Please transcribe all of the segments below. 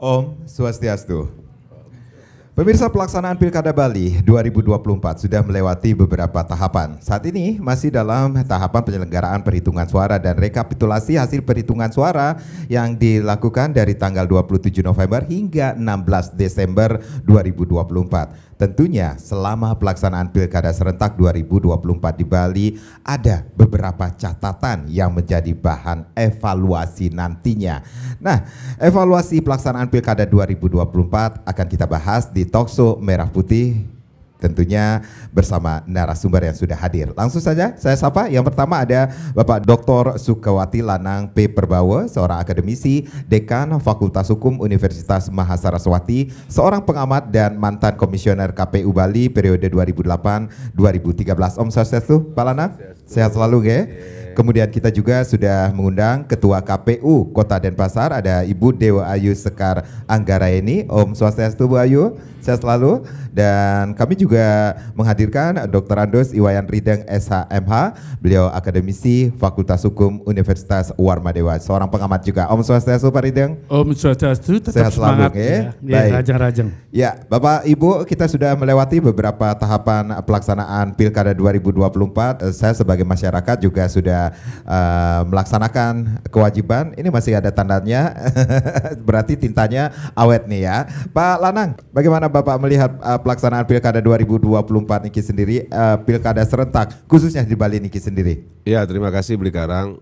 Om Swastiastu. Pemirsa, pelaksanaan Pilkada Bali 2024 sudah melewati beberapa tahapan. Saat ini masih dalam tahapan penyelenggaraan perhitungan suara dan rekapitulasi hasil perhitungan suara yang dilakukan dari tanggal 27 November hingga 16 Desember 2024. Tentunya selama pelaksanaan Pilkada serentak 2024 di Bali ada beberapa catatan yang menjadi bahan evaluasi nantinya. Nah, evaluasi pelaksanaan Pilkada 2024 akan kita bahas di Talkshow Merah Putih, tentunya bersama narasumber yang sudah hadir. Langsung saja saya sapa. Yang pertama ada Bapak Dr. Sukawati Lanang P. Perbawa, seorang akademisi, Dekan Fakultas Hukum Universitas Mahasaraswati, seorang pengamat dan mantan komisioner KPU Bali periode 2008-2013. Om Swastiastu, Pak Lanang. Sehat selalu, ge. Kemudian kita juga sudah mengundang Ketua KPU Kota Denpasar, ada Ibu Dewa Ayu Sekar Anggaraeni. Om Swastiastu, Bu Ayu, sehat selalu. Dan kami juga menghadirkan Dr. Andos Iwayan Rideng SHMH, beliau akademisi Fakultas Hukum Universitas Warmadewa, seorang pengamat juga. Om Swastiastu, Pak Rideng. Om Swastiastu, tetap sehat semangat selalu, ya. Baik. Rajang-rajang. Ya, Bapak Ibu, kita sudah melewati beberapa tahapan pelaksanaan Pilkada 2024. Saya sebagai masyarakat juga sudah melaksanakan kewajiban. Ini masih ada tandanya, berarti tintanya awet nih ya. Pak Lanang, bagaimana Bapak melihat pelaksanaan Pilkada 2024 niki sendiri, Pilkada serentak khususnya di Bali niki sendiri? Ya, terima kasih Beli Karang,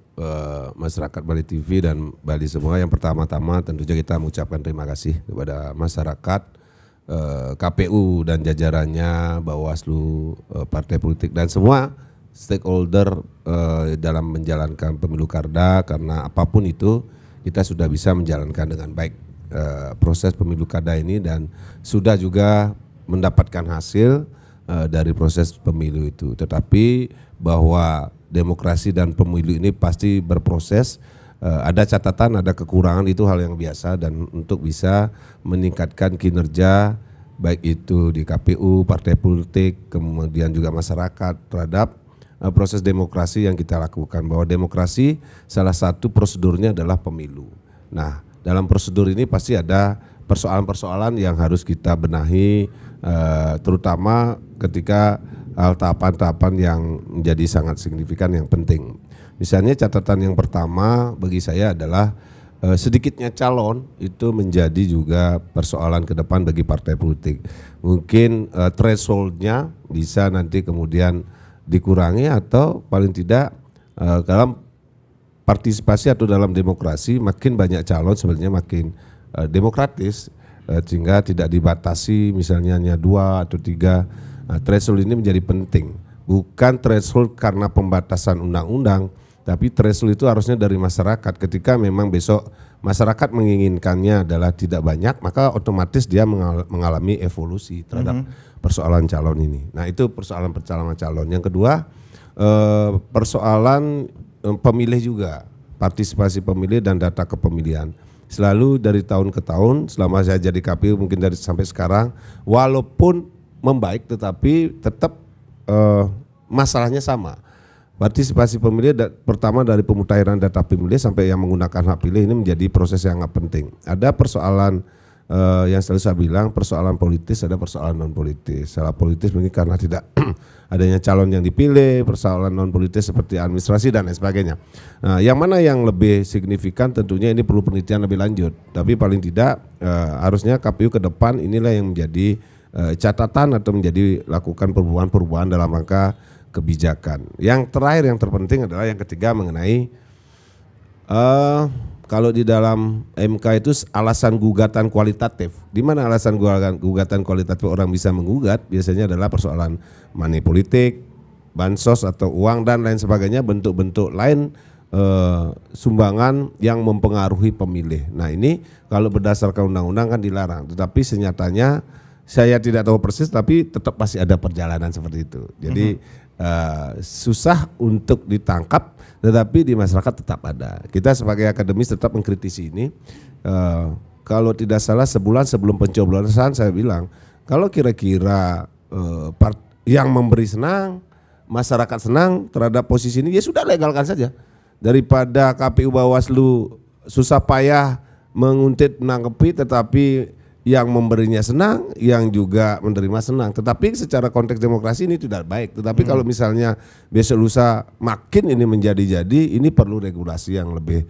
masyarakat Bali TV dan Bali semua. Yang pertama-tama tentunya kita mengucapkan terima kasih kepada masyarakat, KPU dan jajarannya, Bawaslu, partai politik dan semua stakeholder dalam menjalankan pemilu kada, karena apapun itu kita sudah bisa menjalankan dengan baik proses pemilu kada ini dan sudah juga mendapatkan hasil dari proses pemilu itu. Tetapi bahwa demokrasi dan pemilu ini pasti berproses, ada catatan, ada kekurangan, itu hal yang biasa, dan untuk bisa meningkatkan kinerja baik itu di KPU, partai politik, kemudian juga masyarakat terhadap proses demokrasi yang kita lakukan, bahwa demokrasi salah satu prosedurnya adalah pemilu. Nah, dalam prosedur ini pasti ada persoalan-persoalan yang harus kita benahi, terutama ketika hal tahapan-tahapan yang menjadi sangat signifikan yang penting. Misalnya catatan yang pertama bagi saya adalah sedikitnya calon itu menjadi juga persoalan ke depan bagi partai politik. Mungkin thresholdnya bisa nanti kemudian dikurangi, atau paling tidak dalam partisipasi atau dalam demokrasi makin banyak calon sebenarnya makin demokratis, sehingga tidak dibatasi misalnya hanya 2 atau 3. Threshold ini menjadi penting, bukan threshold karena pembatasan undang-undang, tapi threshold itu harusnya dari masyarakat. Ketika memang besok masyarakat menginginkannya adalah tidak banyak, maka otomatis dia mengalami evolusi terhadap persoalan calon ini. Nah, itu persoalan pencalonan calon. Yang kedua, persoalan pemilih juga, partisipasi pemilih dan data kepemilian. Selalu dari tahun ke tahun selama saya jadi KPU, mungkin dari sampai sekarang, walaupun membaik tetapi tetap masalahnya sama. Partisipasi pemilih pertama dari pemutahiran data pemilih sampai yang menggunakan hak pilih ini menjadi proses yang sangat penting. Ada persoalan yang selalu saya bilang, persoalan politis, ada persoalan non politis. Salah politis mungkin karena tidak adanya calon yang dipilih, persoalan non politis seperti administrasi dan lain sebagainya. Nah, yang mana yang lebih signifikan tentunya ini perlu penelitian lebih lanjut. Tapi paling tidak harusnya KPU ke depan inilah yang menjadi catatan atau menjadi lakukan perubahan-perubahan dalam rangka kebijakan. Yang terakhir, yang terpenting adalah yang ketiga mengenai kalau di dalam MK itu alasan gugatan kualitatif. Di mana alasan gugatan kualitatif orang bisa menggugat biasanya adalah persoalan money politik, bansos atau uang dan lain sebagainya, bentuk-bentuk lain sumbangan yang mempengaruhi pemilih. Nah, ini kalau berdasarkan undang-undang kan dilarang, tetapi senyatanya saya tidak tahu persis, tapi tetap masih ada perjalanan seperti itu. Jadi susah untuk ditangkap, tetapi di masyarakat tetap ada. Kita sebagai akademis tetap mengkritisi ini. Kalau tidak salah sebulan sebelum pencoblosan saya bilang, kalau kira-kira yang memberi senang, masyarakat senang terhadap posisi ini, ya sudah legalkan saja. Daripada KPU Bawaslu susah payah menguntit menanggapi, tetapi yang memberinya senang, yang juga menerima senang. Tetapi secara konteks demokrasi ini tidak baik. Tetapi kalau misalnya besok lusa makin ini menjadi-jadi, ini perlu regulasi yang lebih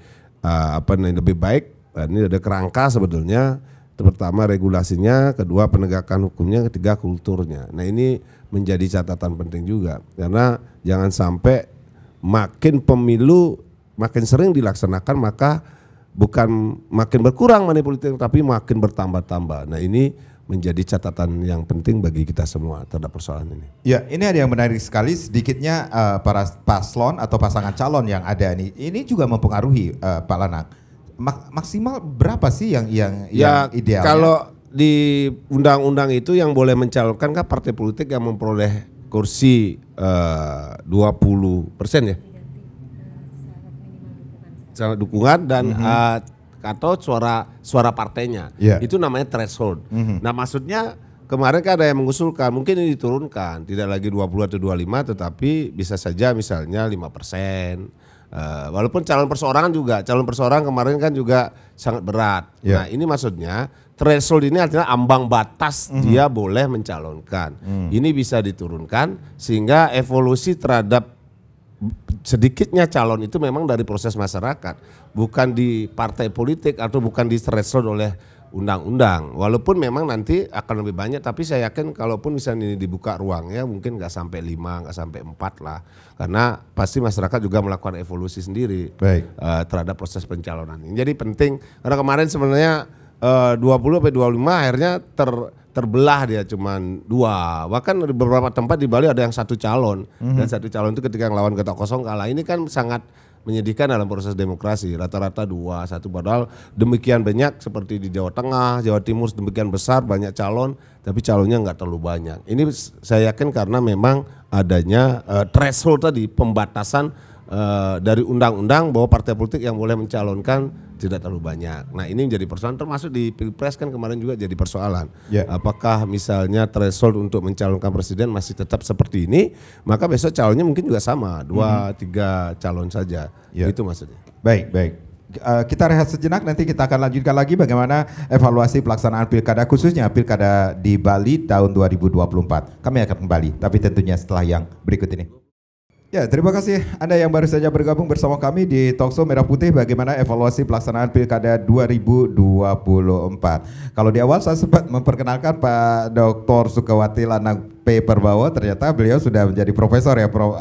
lebih baik. Ini ada kerangka sebetulnya. Pertama regulasinya, kedua penegakan hukumnya, ketiga kulturnya. Nah ini menjadi catatan penting juga. Karena jangan sampai makin pemilu makin sering dilaksanakan maka bukan makin berkurang money politik tapi makin bertambah-tambah. Nah ini menjadi catatan yang penting bagi kita semua terhadap persoalan ini. Ya, ini ada yang menarik sekali, sedikitnya para paslon atau pasangan calon yang ada ini juga mempengaruhi Pak Lanang. Maksimal berapa sih yang ideal? Kalau di undang-undang itu yang boleh mencalonkan kan partai politik yang memperoleh kursi 20% ya. Syarat dukungan dan atau suara partainya. Itu namanya threshold. Nah maksudnya kemarin kan ada yang mengusulkan mungkin ini diturunkan, tidak lagi 20 atau 25 tetapi bisa saja misalnya 5%. Walaupun calon perseorangan kemarin kan juga sangat berat. Nah ini maksudnya threshold ini artinya ambang batas dia boleh mencalonkan. Ini bisa diturunkan sehingga evolusi terhadap sedikitnya calon itu memang dari proses masyarakat, bukan di partai politik atau bukan di threshold oleh undang-undang. Walaupun memang nanti akan lebih banyak, tapi saya yakin kalaupun misalnya ini dibuka ruangnya mungkin nggak sampai 5, nggak sampai 4 lah, karena pasti masyarakat juga melakukan evolusi sendiri terhadap proses pencalonan. Jadi penting karena kemarin sebenarnya 20 sampai 25 akhirnya terbelah dia cuman 2. Bahkan di beberapa tempat di Bali ada yang 1 calon dan 1 calon itu ketika yang lawan ketok kosong kalah. Ini kan sangat menyedihkan dalam proses demokrasi. Rata-rata 2, 1 padahal demikian banyak seperti di Jawa Tengah, Jawa Timur demikian besar banyak calon tapi calonnya nggak terlalu banyak. Ini saya yakin karena memang adanya threshold tadi, pembatasan dari undang-undang bahwa partai politik yang boleh mencalonkan tidak terlalu banyak. Nah ini menjadi persoalan, termasuk di Pilpres kan kemarin juga jadi persoalan. Apakah misalnya threshold untuk mencalonkan presiden masih tetap seperti ini, maka besok calonnya mungkin juga sama, 2-3 calon saja. Itu maksudnya. Baik. Kita rehat sejenak, nanti kita akan lanjutkan lagi bagaimana evaluasi pelaksanaan pilkada khususnya pilkada di Bali tahun 2024. Kami akan kembali, tapi tentunya setelah yang berikut ini. Ya, terima kasih Anda yang baru saja bergabung bersama kami di Talkshow Merah Putih bagaimana evaluasi pelaksanaan Pilkada 2024. Kalau di awal saya sempat memperkenalkan Pak Dr. Sukawati Lanang P. Perbawo, ternyata beliau sudah menjadi profesor ya Prof.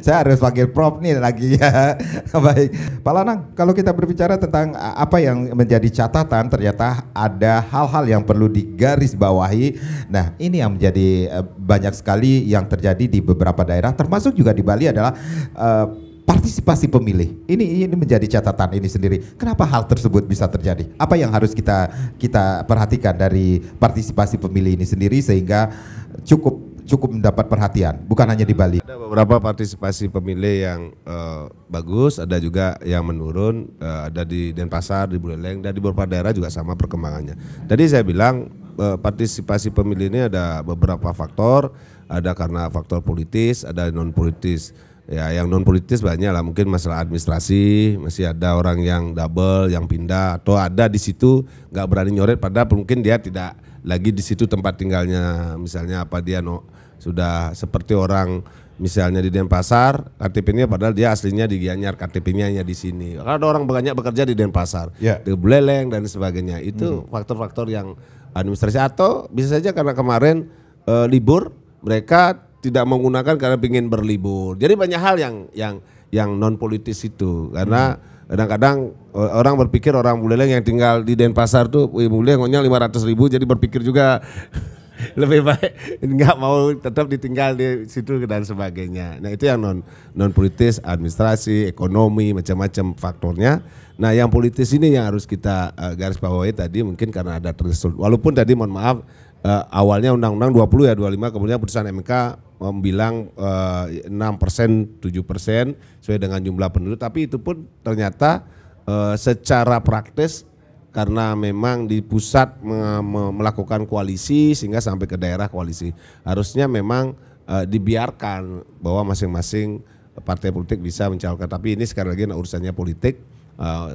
Saya harus panggil Prof nih lagi ya. Baik, Pak Lanang, kalau kita berbicara tentang apa yang menjadi catatan, ternyata ada hal-hal yang perlu digarisbawahi. Nah, ini yang menjadi banyak sekali yang terjadi di beberapa daerah, termasuk juga di Bali adalah partisipasi pemilih. Ini menjadi catatan ini sendiri. Kenapa hal tersebut bisa terjadi? Apa yang harus kita perhatikan dari partisipasi pemilih ini sendiri sehingga cukup mendapat perhatian, bukan hanya di Bali. Ada beberapa partisipasi pemilih yang bagus, ada juga yang menurun, ada di Denpasar, di Buleleng, dan di beberapa daerah juga sama perkembangannya. Tadi saya bilang partisipasi pemilih ini ada beberapa faktor, ada karena faktor politis, ada non politis. Ya, yang non politis banyak lah, mungkin masalah administrasi, masih ada orang yang double, yang pindah, atau ada di situ nggak berani nyoret, padahal mungkin dia tidak lagi di situ tempat tinggalnya, misalnya apa dia sudah seperti orang misalnya di Denpasar, KTP-nya padahal dia aslinya di Gianyar, KTP-nya hanya di sini. Kalau ada orang banyak bekerja di Denpasar, di Buleleng dan sebagainya, itu faktor-faktor yang administrasi, atau bisa saja karena kemarin libur mereka tidak menggunakan karena ingin berlibur. Jadi banyak hal yang non politis itu, karena kadang-kadang orang berpikir orang Buleleng yang tinggal di Denpasar tuh, Buleleng 500.000, jadi berpikir juga lebih baik nggak mau tetap ditinggal di situ dan sebagainya. Nah itu yang non politis, administrasi, ekonomi, macam-macam faktornya. Nah yang politis ini yang harus kita garis bawahi tadi, mungkin karena ada threshold. Walaupun tadi mohon maaf awalnya undang-undang 20 ya 25, kemudian putusan MK bilang 6%, 7% sesuai dengan jumlah penduduk, tapi itu pun ternyata secara praktis karena memang di pusat melakukan koalisi sehingga sampai ke daerah koalisi. Harusnya memang dibiarkan bahwa masing-masing partai politik bisa mencalonkan, tapi ini sekali lagi urusannya politik.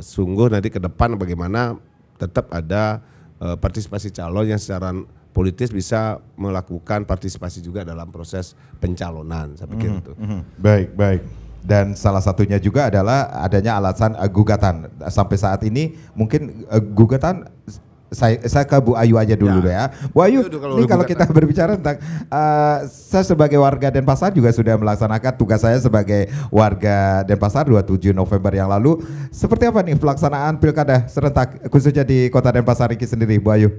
sungguh nanti ke depan bagaimana tetap ada partisipasi calon yang secara politis bisa melakukan partisipasi juga dalam proses pencalonan, saya pikir itu. Baik, baik. Dan salah satunya juga adalah adanya alasan gugatan. Sampai saat ini mungkin gugatan saya ke Bu Ayu aja dulu ya. Bu Ayu, ini kalau kita berbicara tentang saya sebagai warga Denpasar juga sudah melaksanakan tugas saya sebagai warga Denpasar 27 November yang lalu. Seperti apa nih pelaksanaan pilkada serentak khususnya di Kota Denpasar ini sendiri, Bu Ayu?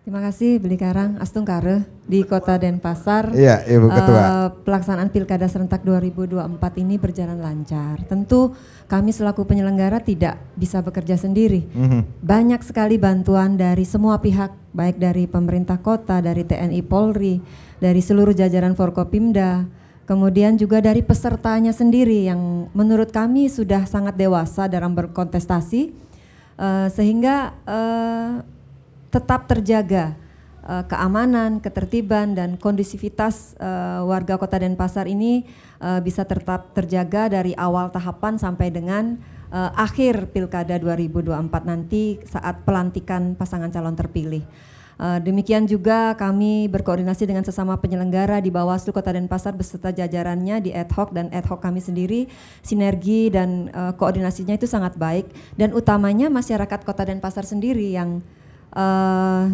Terima kasih Beli Karang Astung Kare di Kota Denpasar. Iya, Ibu Ketua. Pelaksanaan Pilkada serentak 2024 ini berjalan lancar. Tentu kami selaku penyelenggara tidak bisa bekerja sendiri. Banyak sekali bantuan dari semua pihak, baik dari pemerintah kota, dari TNI Polri, dari seluruh jajaran Forkopimda, kemudian juga dari pesertanya sendiri yang menurut kami sudah sangat dewasa dalam berkontestasi, sehingga tetap terjaga keamanan, ketertiban dan kondusivitas warga Kota Denpasar ini bisa tetap terjaga dari awal tahapan sampai dengan akhir Pilkada 2024 nanti saat pelantikan pasangan calon terpilih. Demikian juga kami berkoordinasi dengan sesama penyelenggara di Bawaslu Kota Denpasar beserta jajarannya di ad hoc dan ad hoc kami sendiri, sinergi dan koordinasinya itu sangat baik, dan utamanya masyarakat Kota Denpasar sendiri yang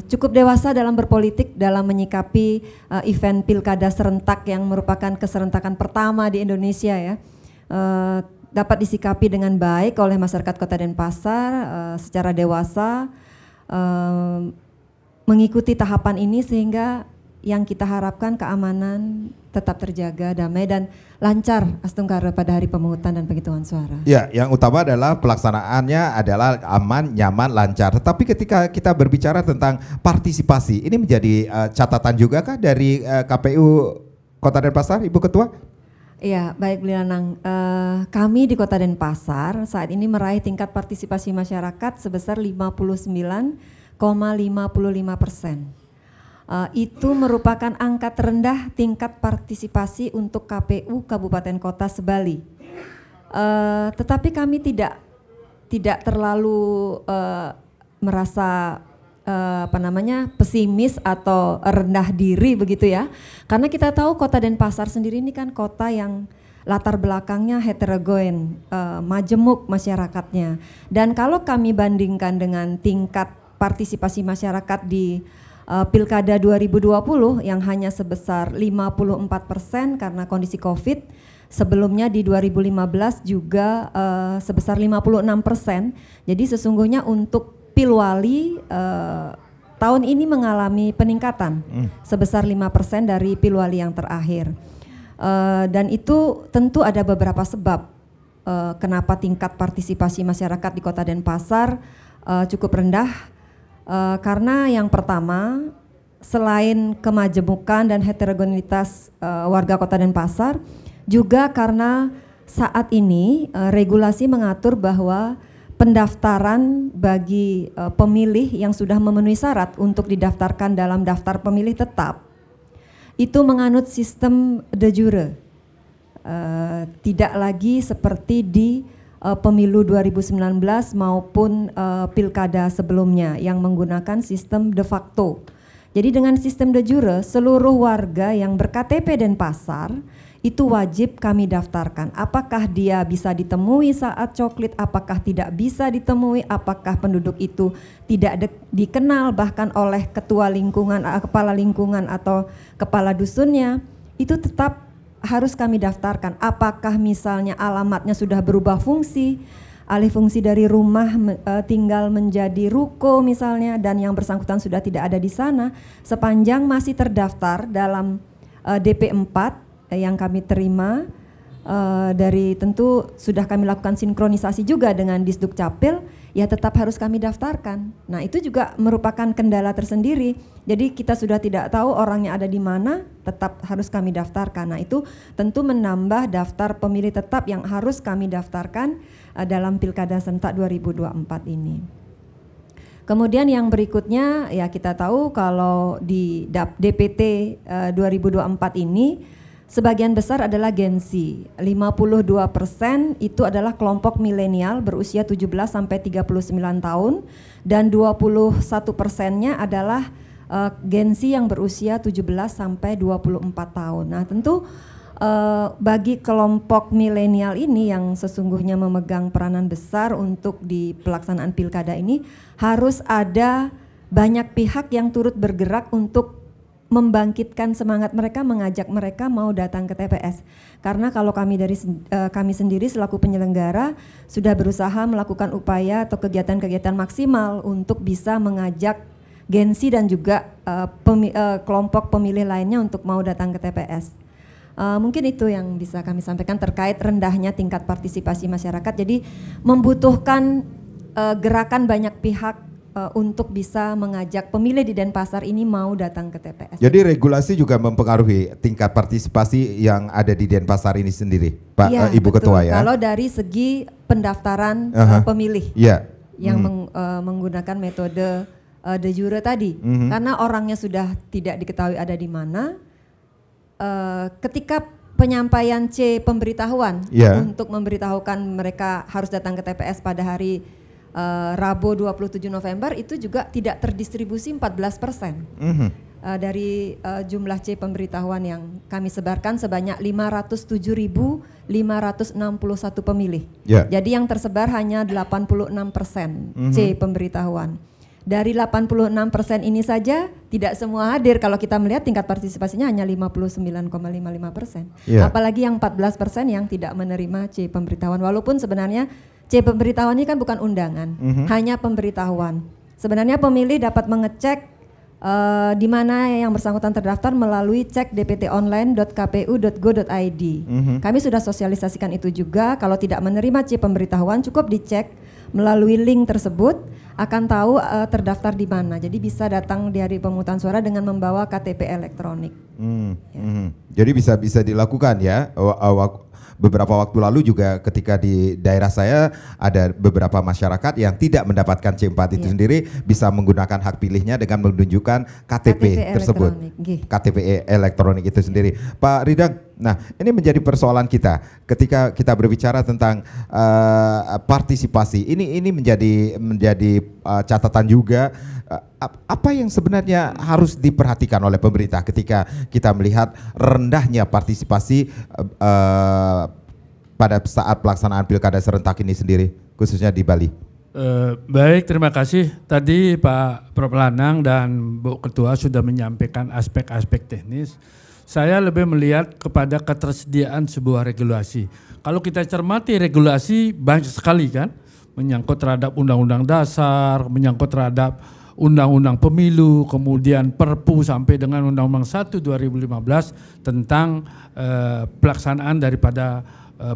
cukup dewasa dalam berpolitik, dalam menyikapi event pilkada serentak yang merupakan keserentakan pertama di Indonesia ya, dapat disikapi dengan baik oleh masyarakat Kota Denpasar secara dewasa, mengikuti tahapan ini sehingga yang kita harapkan keamanan tetap terjaga, damai dan lancar Astung Kare pada hari pemungutan dan penghitungan suara. Ya, yang utama adalah pelaksanaannya adalah aman, nyaman, lancar. Tetapi ketika kita berbicara tentang partisipasi, ini menjadi catatan juga kah dari KPU Kota Denpasar, Ibu Ketua? Iya, baik Beli Lanang. Kami di Kota Denpasar saat ini meraih tingkat partisipasi masyarakat sebesar 59,55%. Itu merupakan angka terendah tingkat partisipasi untuk KPU Kabupaten Kota Sebali. Tetapi kami tidak terlalu merasa pesimis atau rendah diri begitu ya. Karena kita tahu Kota Denpasar sendiri ini kan kota yang latar belakangnya heterogen, majemuk masyarakatnya. Dan kalau kami bandingkan dengan tingkat partisipasi masyarakat di Pilkada 2020 yang hanya sebesar 54% karena kondisi COVID. Sebelumnya di 2015 juga sebesar 56%. Jadi sesungguhnya untuk Pilwali tahun ini mengalami peningkatan sebesar 5% dari Pilwali yang terakhir. Dan itu tentu ada beberapa sebab kenapa tingkat partisipasi masyarakat di Kota Denpasar cukup rendah. Karena yang pertama, selain kemajemukan dan heterogenitas warga Kota Denpasar, juga karena saat ini regulasi mengatur bahwa pendaftaran bagi pemilih yang sudah memenuhi syarat untuk didaftarkan dalam daftar pemilih tetap itu menganut sistem de jure, tidak lagi seperti di pemilu 2019 maupun pilkada sebelumnya yang menggunakan sistem de facto. Jadi dengan sistem de jure seluruh warga yang berKTP Denpasar itu wajib kami daftarkan. Apakah dia bisa ditemui saat coklit, apakah tidak bisa ditemui, apakah penduduk itu tidak dikenal bahkan oleh ketua lingkungan, kepala lingkungan atau kepala dusunnya, itu tetap harus kami daftarkan. Apakah misalnya alamatnya sudah berubah fungsi, alih fungsi dari rumah tinggal menjadi ruko misalnya, dan yang bersangkutan sudah tidak ada di sana, sepanjang masih terdaftar dalam DP 4 yang kami terima dari, tentu sudah kami lakukan sinkronisasi juga dengan Disduk Capil, ya tetap harus kami daftarkan. Nah itu juga merupakan kendala tersendiri. Jadi kita sudah tidak tahu orangnya ada di mana, tetap harus kami daftarkan. Nah itu tentu menambah daftar pemilih tetap yang harus kami daftarkan dalam Pilkada Serentak 2024 ini. Kemudian yang berikutnya ya kita tahu kalau di DPT 2024 ini sebagian besar adalah Gen Z. 52% itu adalah kelompok milenial berusia 17 sampai 39 tahun dan 21%-nya adalah Gen Z yang berusia 17 sampai 24 tahun. Nah, tentu bagi kelompok milenial ini yang sesungguhnya memegang peranan besar untuk di pelaksanaan pilkada ini, harus ada banyak pihak yang turut bergerak untuk membangkitkan semangat mereka, mengajak mereka mau datang ke TPS. Karena kalau kami sendiri selaku penyelenggara sudah berusaha melakukan upaya atau kegiatan-kegiatan maksimal untuk bisa mengajak Gen Z dan juga kelompok pemilih lainnya untuk mau datang ke TPS. Mungkin itu yang bisa kami sampaikan terkait rendahnya tingkat partisipasi masyarakat. Jadi membutuhkan gerakan banyak pihak untuk bisa mengajak pemilih di Denpasar ini mau datang ke TPS. Jadi regulasi juga mempengaruhi tingkat partisipasi yang ada di Denpasar ini sendiri, Pak Ya, Ibu betul. Ketua ya. Kalau dari segi pendaftaran pemilih yang menggunakan metode de jure tadi, karena orangnya sudah tidak diketahui ada di mana, ketika penyampaian C pemberitahuan untuk memberitahukan mereka harus datang ke TPS pada hari Rabu 27 November itu juga tidak terdistribusi 14%. Dari jumlah C pemberitahuan yang kami sebarkan sebanyak 507.561 pemilih. Jadi yang tersebar hanya 86% C pemberitahuan. Dari 86% ini saja tidak semua hadir. Kalau kita melihat tingkat partisipasinya hanya 59,55%. Apalagi yang 14% yang tidak menerima C pemberitahuan. Walaupun sebenarnya C pemberitahuan ini kan bukan undangan, hanya pemberitahuan. Sebenarnya pemilih dapat mengecek di mana yang bersangkutan terdaftar melalui cek dptonline.kpu.go.id. Kami sudah sosialisasikan itu juga. Kalau tidak menerima C pemberitahuan cukup dicek melalui link tersebut, akan tahu terdaftar di mana. Jadi bisa datang di hari pemungutan suara dengan membawa KTP elektronik. Jadi bisa dilakukan ya. Beberapa waktu lalu juga ketika di daerah saya ada beberapa masyarakat yang tidak mendapatkan C4 itu sendiri bisa menggunakan hak pilihnya dengan menunjukkan KTP tersebut. KTP elektronik itu sendiri. Pak Ridang, nah ini menjadi persoalan kita ketika kita berbicara tentang partisipasi. Ini menjadi catatan juga. Apa yang sebenarnya harus diperhatikan oleh pemerintah ketika kita melihat rendahnya partisipasi pada saat pelaksanaan pilkada serentak ini sendiri, khususnya di Bali? Baik, terima kasih. Tadi Pak Prof. Lanang dan Bu Ketua sudah menyampaikan aspek-aspek teknis. Saya lebih melihat kepada ketersediaan sebuah regulasi. Kalau kita cermati regulasi banyak sekali kan, menyangkut terhadap Undang-Undang Dasar, menyangkut terhadap Undang-Undang Pemilu, kemudian Perpu sampai dengan Undang-Undang 1 2015 tentang pelaksanaan daripada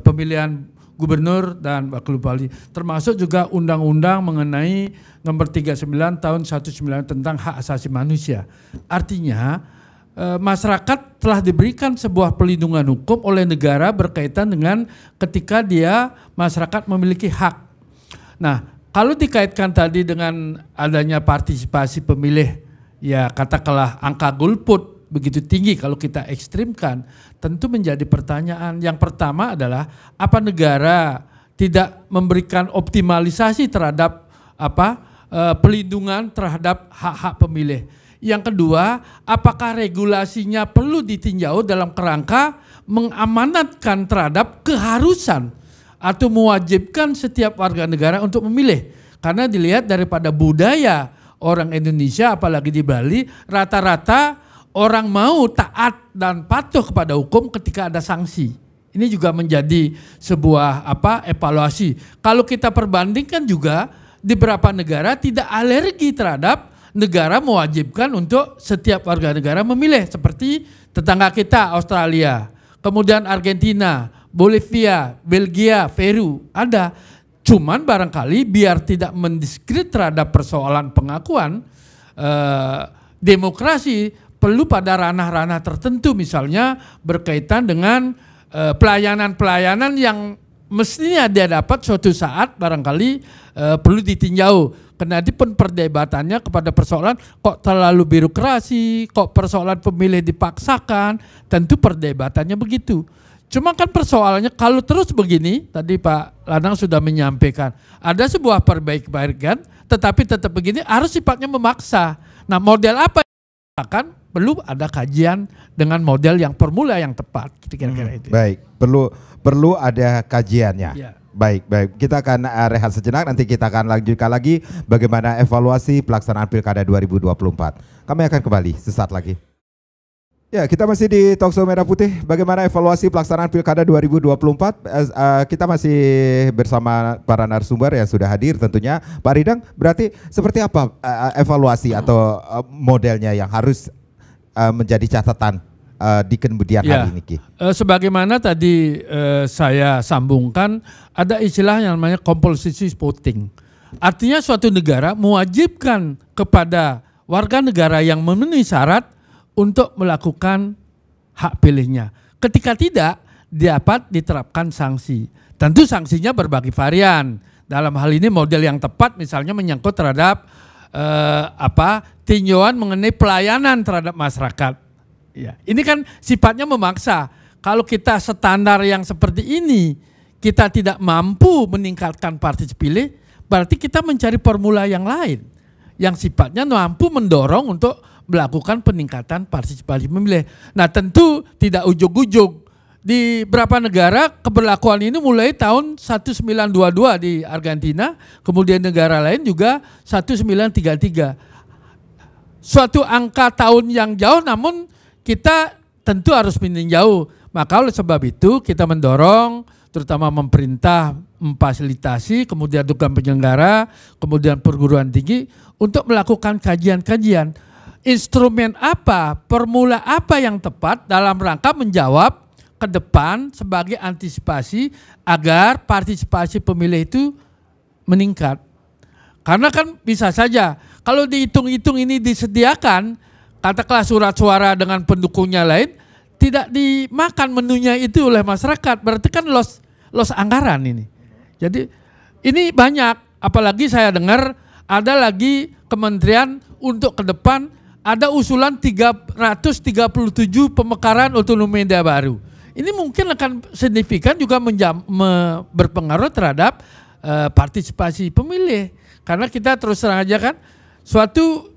pemilihan gubernur dan wakil bupati, termasuk juga undang-undang mengenai nomor 39 tahun 19 tentang hak asasi manusia. Artinya masyarakat telah diberikan sebuah pelindungan hukum oleh negara berkaitan dengan ketika dia masyarakat memiliki hak. Nah, kalau dikaitkan tadi dengan adanya partisipasi pemilih, ya katakanlah angka golput begitu tinggi kalau kita ekstrimkan, tentu menjadi pertanyaan. Yang pertama adalah apa negara tidak memberikan optimalisasi terhadap pelindungan terhadap hak-hak pemilih. Yang kedua, apakah regulasinya perlu ditinjau dalam kerangka mengamanatkan terhadap keharusan atau mewajibkan setiap warga negara untuk memilih. Karena dilihat daripada budaya orang Indonesia apalagi di Bali, rata-rata orang mau taat dan patuh kepada hukum ketika ada sanksi. Ini juga menjadi sebuah evaluasi. Kalau kita perbandingkan juga di beberapa negara tidak alergi terhadap negara mewajibkan untuk setiap warga negara memilih, seperti tetangga kita Australia, kemudian Argentina, Bolivia, Belgia, Peru ada. Cuman barangkali biar tidak mendiskredit terhadap persoalan pengakuan demokrasi perlu pada ranah-ranah tertentu, misalnya berkaitan dengan pelayanan-pelayanan yang mestinya dia dapat suatu saat barangkali perlu ditinjau Karena di perdebatannya kepada persoalan kok terlalu birokrasi, kok persoalan pemilih dipaksakan, tentu perdebatannya begitu. Cuma kan persoalannya kalau terus begini, tadi Pak Lanang sudah menyampaikan, ada sebuah perbaikan, tetapi tetap begini harus sifatnya memaksa. Nah model apa yang akan perlu ada kajian dengan model yang formula yang tepat, kira-kira itu. Baik, perlu ada kajiannya. Ya. Baik, kita akan rehat sejenak, nanti kita akan lanjutkan lagi bagaimana evaluasi pelaksanaan Pilkada 2024. Kami akan kembali sesaat lagi. Ya, kita masih di Talkshow Merah Putih. Bagaimana evaluasi pelaksanaan Pilkada 2024? Kita masih bersama para narasumber yang sudah hadir tentunya. Pak Ridang, berarti seperti apa evaluasi atau modelnya yang harus menjadi catatan di kemudian hari ini, Ki? Sebagaimana tadi saya sambungkan, ada istilah yang namanya compulsory voting. Artinya suatu negara mewajibkan kepada warga negara yang memenuhi syarat untuk melakukan hak pilihnya. Ketika tidak, dapat diterapkan sanksi. Tentu sanksinya berbagai varian. Dalam hal ini model yang tepat misalnya menyangkut terhadap tinjauan mengenai pelayanan terhadap masyarakat. Ya, ini kan sifatnya memaksa. Kalau kita standar yang seperti ini, kita tidak mampu meningkatkan partisipasi pilih, berarti kita mencari formula yang lain yang sifatnya mampu mendorong untuk melakukan peningkatan partisipasi pemilih. Nah tentu tidak ujug-ujug. Di beberapa negara keberlakuan ini mulai tahun 1922 di Argentina, kemudian negara lain juga 1933. Suatu angka tahun yang jauh namun kita tentu harus meninjau. Maka oleh sebab itu kita mendorong terutama pemerintah memfasilitasi, kemudian juga penyelenggara, kemudian perguruan tinggi untuk melakukan kajian-kajian. Instrumen apa, formula apa yang tepat dalam rangka menjawab ke depan sebagai antisipasi agar partisipasi pemilih itu meningkat. Karena kan bisa saja kalau dihitung-hitung ini disediakan, katakanlah surat suara dengan pendukungnya lain, tidak dimakan menunya itu oleh masyarakat, berarti kan loss anggaran ini. Jadi ini banyak, apalagi saya dengar ada lagi kementerian untuk ke depan ada usulan 337 pemekaran otonomi daerah baru. Ini mungkin akan signifikan juga berpengaruh terhadap partisipasi pemilih. Karena kita terus terang aja kan, suatu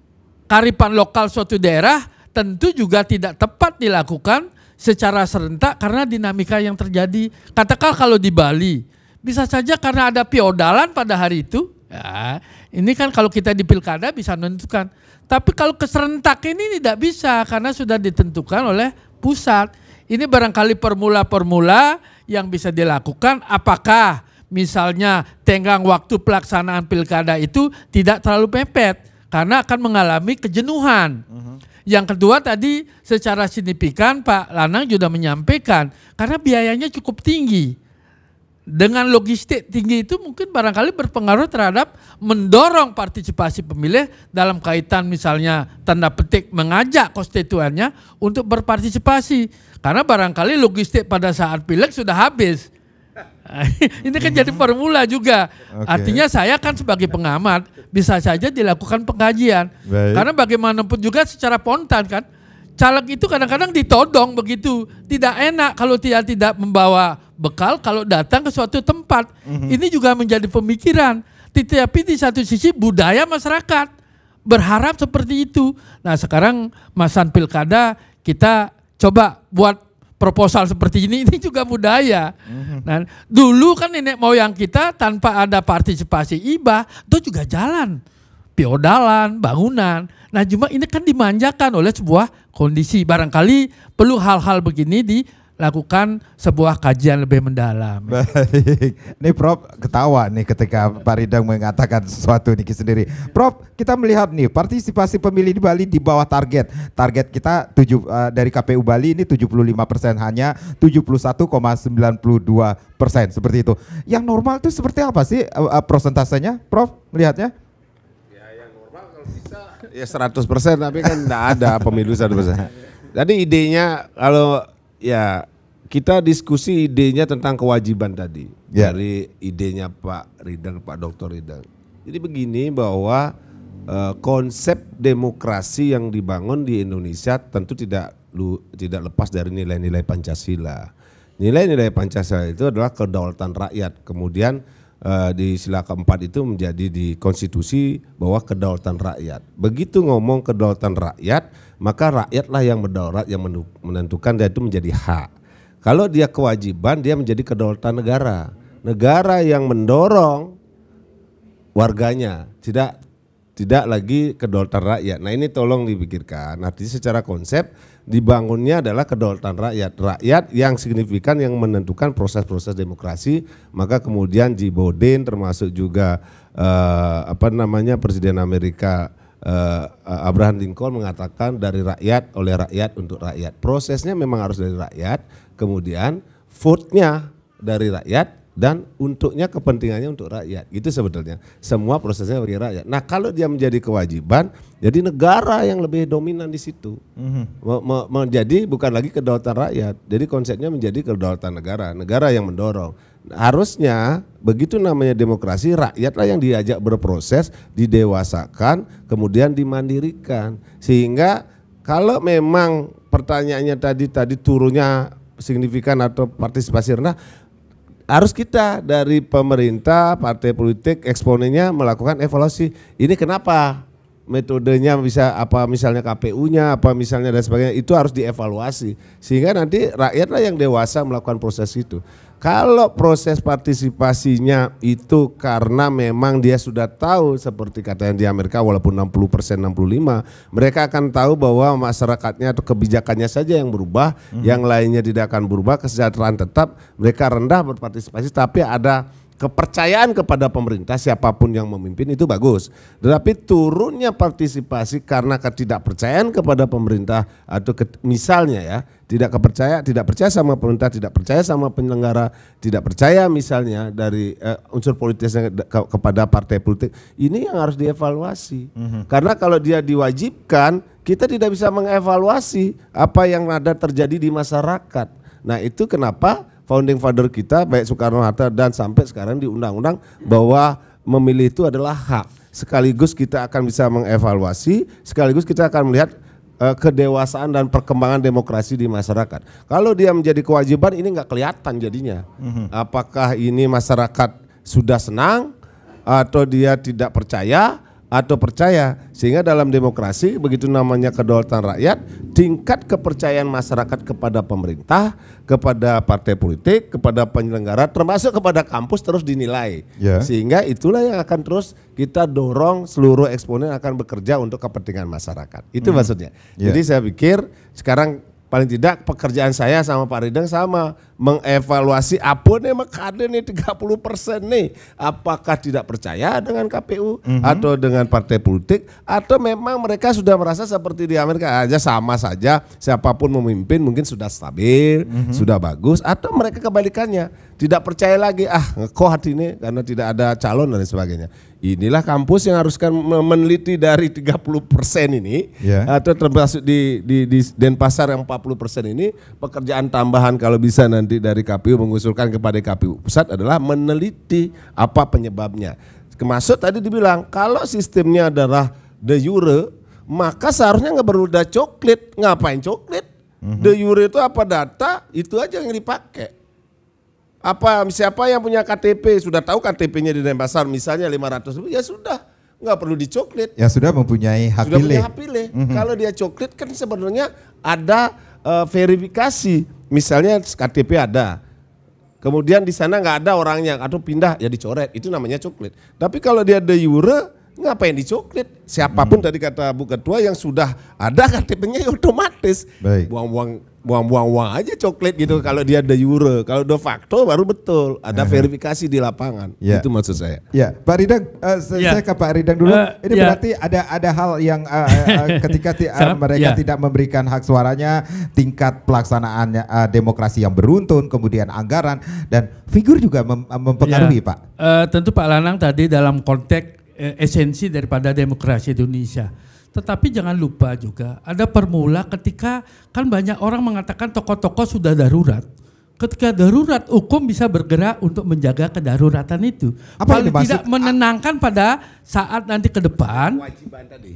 kearifan lokal suatu daerah tentu juga tidak tepat dilakukan secara serentak karena dinamika yang terjadi. Katakan kalau di Bali, bisa saja karena ada feodalan pada hari itu, ya, ini kan kalau kita di pilkada bisa menentukan. Tapi kalau keserentak ini tidak bisa karena sudah ditentukan oleh pusat. Ini barangkali formula-formula yang bisa dilakukan. Apakah misalnya tenggang waktu pelaksanaan pilkada itu tidak terlalu mepet karena akan mengalami kejenuhan. Yang kedua tadi secara signifikan Pak Lanang juga menyampaikan karena biayanya cukup tinggi. Dengan logistik tinggi itu mungkin barangkali berpengaruh terhadap mendorong partisipasi pemilih dalam kaitan misalnya tanda petik mengajak konstituennya untuk berpartisipasi. Karena barangkali logistik pada saat pileg sudah habis. Ini kan jadi formula juga. Artinya saya kan sebagai pengamat bisa saja dilakukan pengkajian. Karena bagaimanapun juga secara spontan kan. Caleg itu kadang-kadang ditodong begitu. Tidak enak kalau tidak membawa bekal kalau datang ke suatu tempat. Ini juga menjadi pemikiran. Tetapi di satu sisi budaya masyarakat berharap seperti itu. Nah sekarang masan pilkada kita coba buat proposal seperti ini juga budaya. Nah dulu kan nenek moyang kita tanpa ada partisipasi hibah itu juga jalan. Feodalan, bangunan. Nah cuma ini kan dimanjakan oleh sebuah kondisi. Barangkali perlu hal-hal begini dilakukan sebuah kajian lebih mendalam. Baik, ini Prof ketawa nih ketika Pak Ridang mengatakan sesuatu nih sendiri. Prof, kita melihat nih partisipasi pemilih di Bali di bawah target. Target kita dari KPU Bali ini 75%, hanya 71,92% seperti itu. Yang normal itu seperti apa sih prosentasenya, Prof melihatnya? Ya 100%, tapi kan tidak ada pemilu 100%. Jadi idenya kalau ya kita diskusi idenya tentang kewajiban tadi dari idenya Pak Ridang, Pak Dr. Ridang. Jadi begini bahwa konsep demokrasi yang dibangun di Indonesia tentu tidak lepas dari nilai-nilai Pancasila. Nilai-nilai Pancasila itu adalah kedaulatan rakyat. Kemudian di sila keempat itu menjadi di konstitusi bahwa kedaulatan rakyat. Begitu ngomong kedaulatan rakyat, maka rakyatlah yang berdaulat, yang menentukan, dan itu menjadi hak. Kalau dia kewajiban, dia menjadi kedaulatan negara. Negara yang mendorong warganya, tidak lagi kedaulatan rakyat. Nah ini tolong dipikirkan. Artinya secara konsep dibangunnya adalah kedaulatan rakyat. Rakyat yang signifikan yang menentukan proses-proses demokrasi. Maka kemudian Joe Biden termasuk juga Presiden Amerika Abraham Lincoln mengatakan dari rakyat, oleh rakyat, untuk rakyat. Prosesnya memang harus dari rakyat. Kemudian vote-nya dari rakyat. Dan untuknya, kepentingannya untuk rakyat, gitu sebetulnya. Semua prosesnya bagi rakyat. Nah kalau dia menjadi kewajiban, jadi negara yang lebih dominan di situ. Menjadi bukan lagi kedaulatan rakyat. Jadi konsepnya menjadi kedaulatan negara, negara yang mendorong. Harusnya begitu namanya demokrasi, rakyatlah yang diajak berproses, didewasakan, kemudian dimandirikan. Sehingga kalau memang pertanyaannya tadi turunnya signifikan atau partisipasi rendah, harus kita dari pemerintah, partai politik, eksponennya melakukan evaluasi. Ini kenapa metodenya bisa apa, misalnya KPU-nya apa misalnya dan sebagainya, itu harus dievaluasi sehingga nanti rakyatlah yang dewasa melakukan proses itu. Kalau proses partisipasinya itu karena memang dia sudah tahu seperti katanya di Amerika, walaupun 60%, 65%, mereka akan tahu bahwa masyarakatnya atau kebijakannya saja yang berubah, yang lainnya tidak akan berubah, kesejahteraan tetap, mereka rendah berpartisipasi, tapi ada kepercayaan kepada pemerintah siapapun yang memimpin, itu bagus. Tetapi turunnya partisipasi karena ketidakpercayaan kepada pemerintah atau misalnya ya tidak percaya sama pemerintah, tidak percaya sama penyelenggara, tidak percaya misalnya dari unsur politisnya kepada partai politik, ini yang harus dievaluasi. Karena kalau dia diwajibkan, kita tidak bisa mengevaluasi apa yang ada terjadi di masyarakat. Nah itu kenapa founding father kita baik Soekarno-Hatta dan sampai sekarang di undang-undang bahwa memilih itu adalah hak. Sekaligus kita akan bisa mengevaluasi, sekaligus kita akan melihat kedewasaan dan perkembangan demokrasi di masyarakat. Kalau dia menjadi kewajiban, ini nggak kelihatan jadinya. Apakah ini masyarakat sudah senang atau dia tidak percaya atau percaya, sehingga dalam demokrasi begitu namanya kedaulatan rakyat, tingkat kepercayaan masyarakat kepada pemerintah, kepada partai politik, kepada penyelenggara, termasuk kepada kampus terus dinilai. Sehingga itulah yang akan terus kita dorong, seluruh eksponen akan bekerja untuk kepentingan masyarakat. Itu maksudnya. Jadi saya pikir sekarang paling tidak pekerjaan saya sama Pak Rideng sama, mengevaluasi apa nih makanya nih 30% nih, apakah tidak percaya dengan KPU atau dengan partai politik, atau memang mereka sudah merasa seperti di Amerika aja sama saja, siapapun memimpin mungkin sudah stabil, sudah bagus, atau mereka kebalikannya, tidak percaya lagi, kok hati ini karena tidak ada calon dan sebagainya. Inilah kampus yang haruskan meneliti dari 30% ini, atau termasuk di Denpasar yang 40% ini, pekerjaan tambahan kalau bisa nanti dari KPU mengusulkan kepada KPU pusat adalah meneliti apa penyebabnya. Termasuk tadi dibilang kalau sistemnya adalah de jure, maka seharusnya nggak perlu ada coklit. Ngapain coklit? De jure itu apa, data itu aja yang dipakai. Apa siapa yang punya KTP, sudah tahu KTP-nya di Denpasar misalnya 500.000, ya sudah, nggak perlu dicoklit. Ya sudah mempunyai hak pilih. Punya hak pilih. Kalau dia coklit kan sebenarnya ada verifikasi, misalnya KTP ada, kemudian di sana nggak ada orangnya atau pindah, ya dicoret, itu namanya coklit. Tapi kalau dia de jure, ngapain dicoklit? Siapapun tadi kata Bu Ketua yang sudah ada KTP-nya ya otomatis buang-buang aja coklit gitu kalau dia de jure. Kalau de facto baru betul ada verifikasi di lapangan. Itu maksud saya. Ya, Pak Rideng, saya ke Pak Rideng dulu. Ini berarti ada hal yang ketika mereka tidak memberikan hak suaranya, tingkat pelaksanaannya demokrasi yang beruntun, kemudian anggaran dan figur juga mempengaruhi, Pak. Tentu Pak Lanang tadi dalam konteks esensi daripada demokrasi Indonesia. Tetapi jangan lupa juga ada permula ketika kan banyak orang mengatakan tokoh-tokoh sudah darurat. ketika darurat, hukum bisa bergerak untuk menjaga kedaruratan itu. Apa Paling yang dimaksud? tidak menenangkan pada saat nanti ke depan.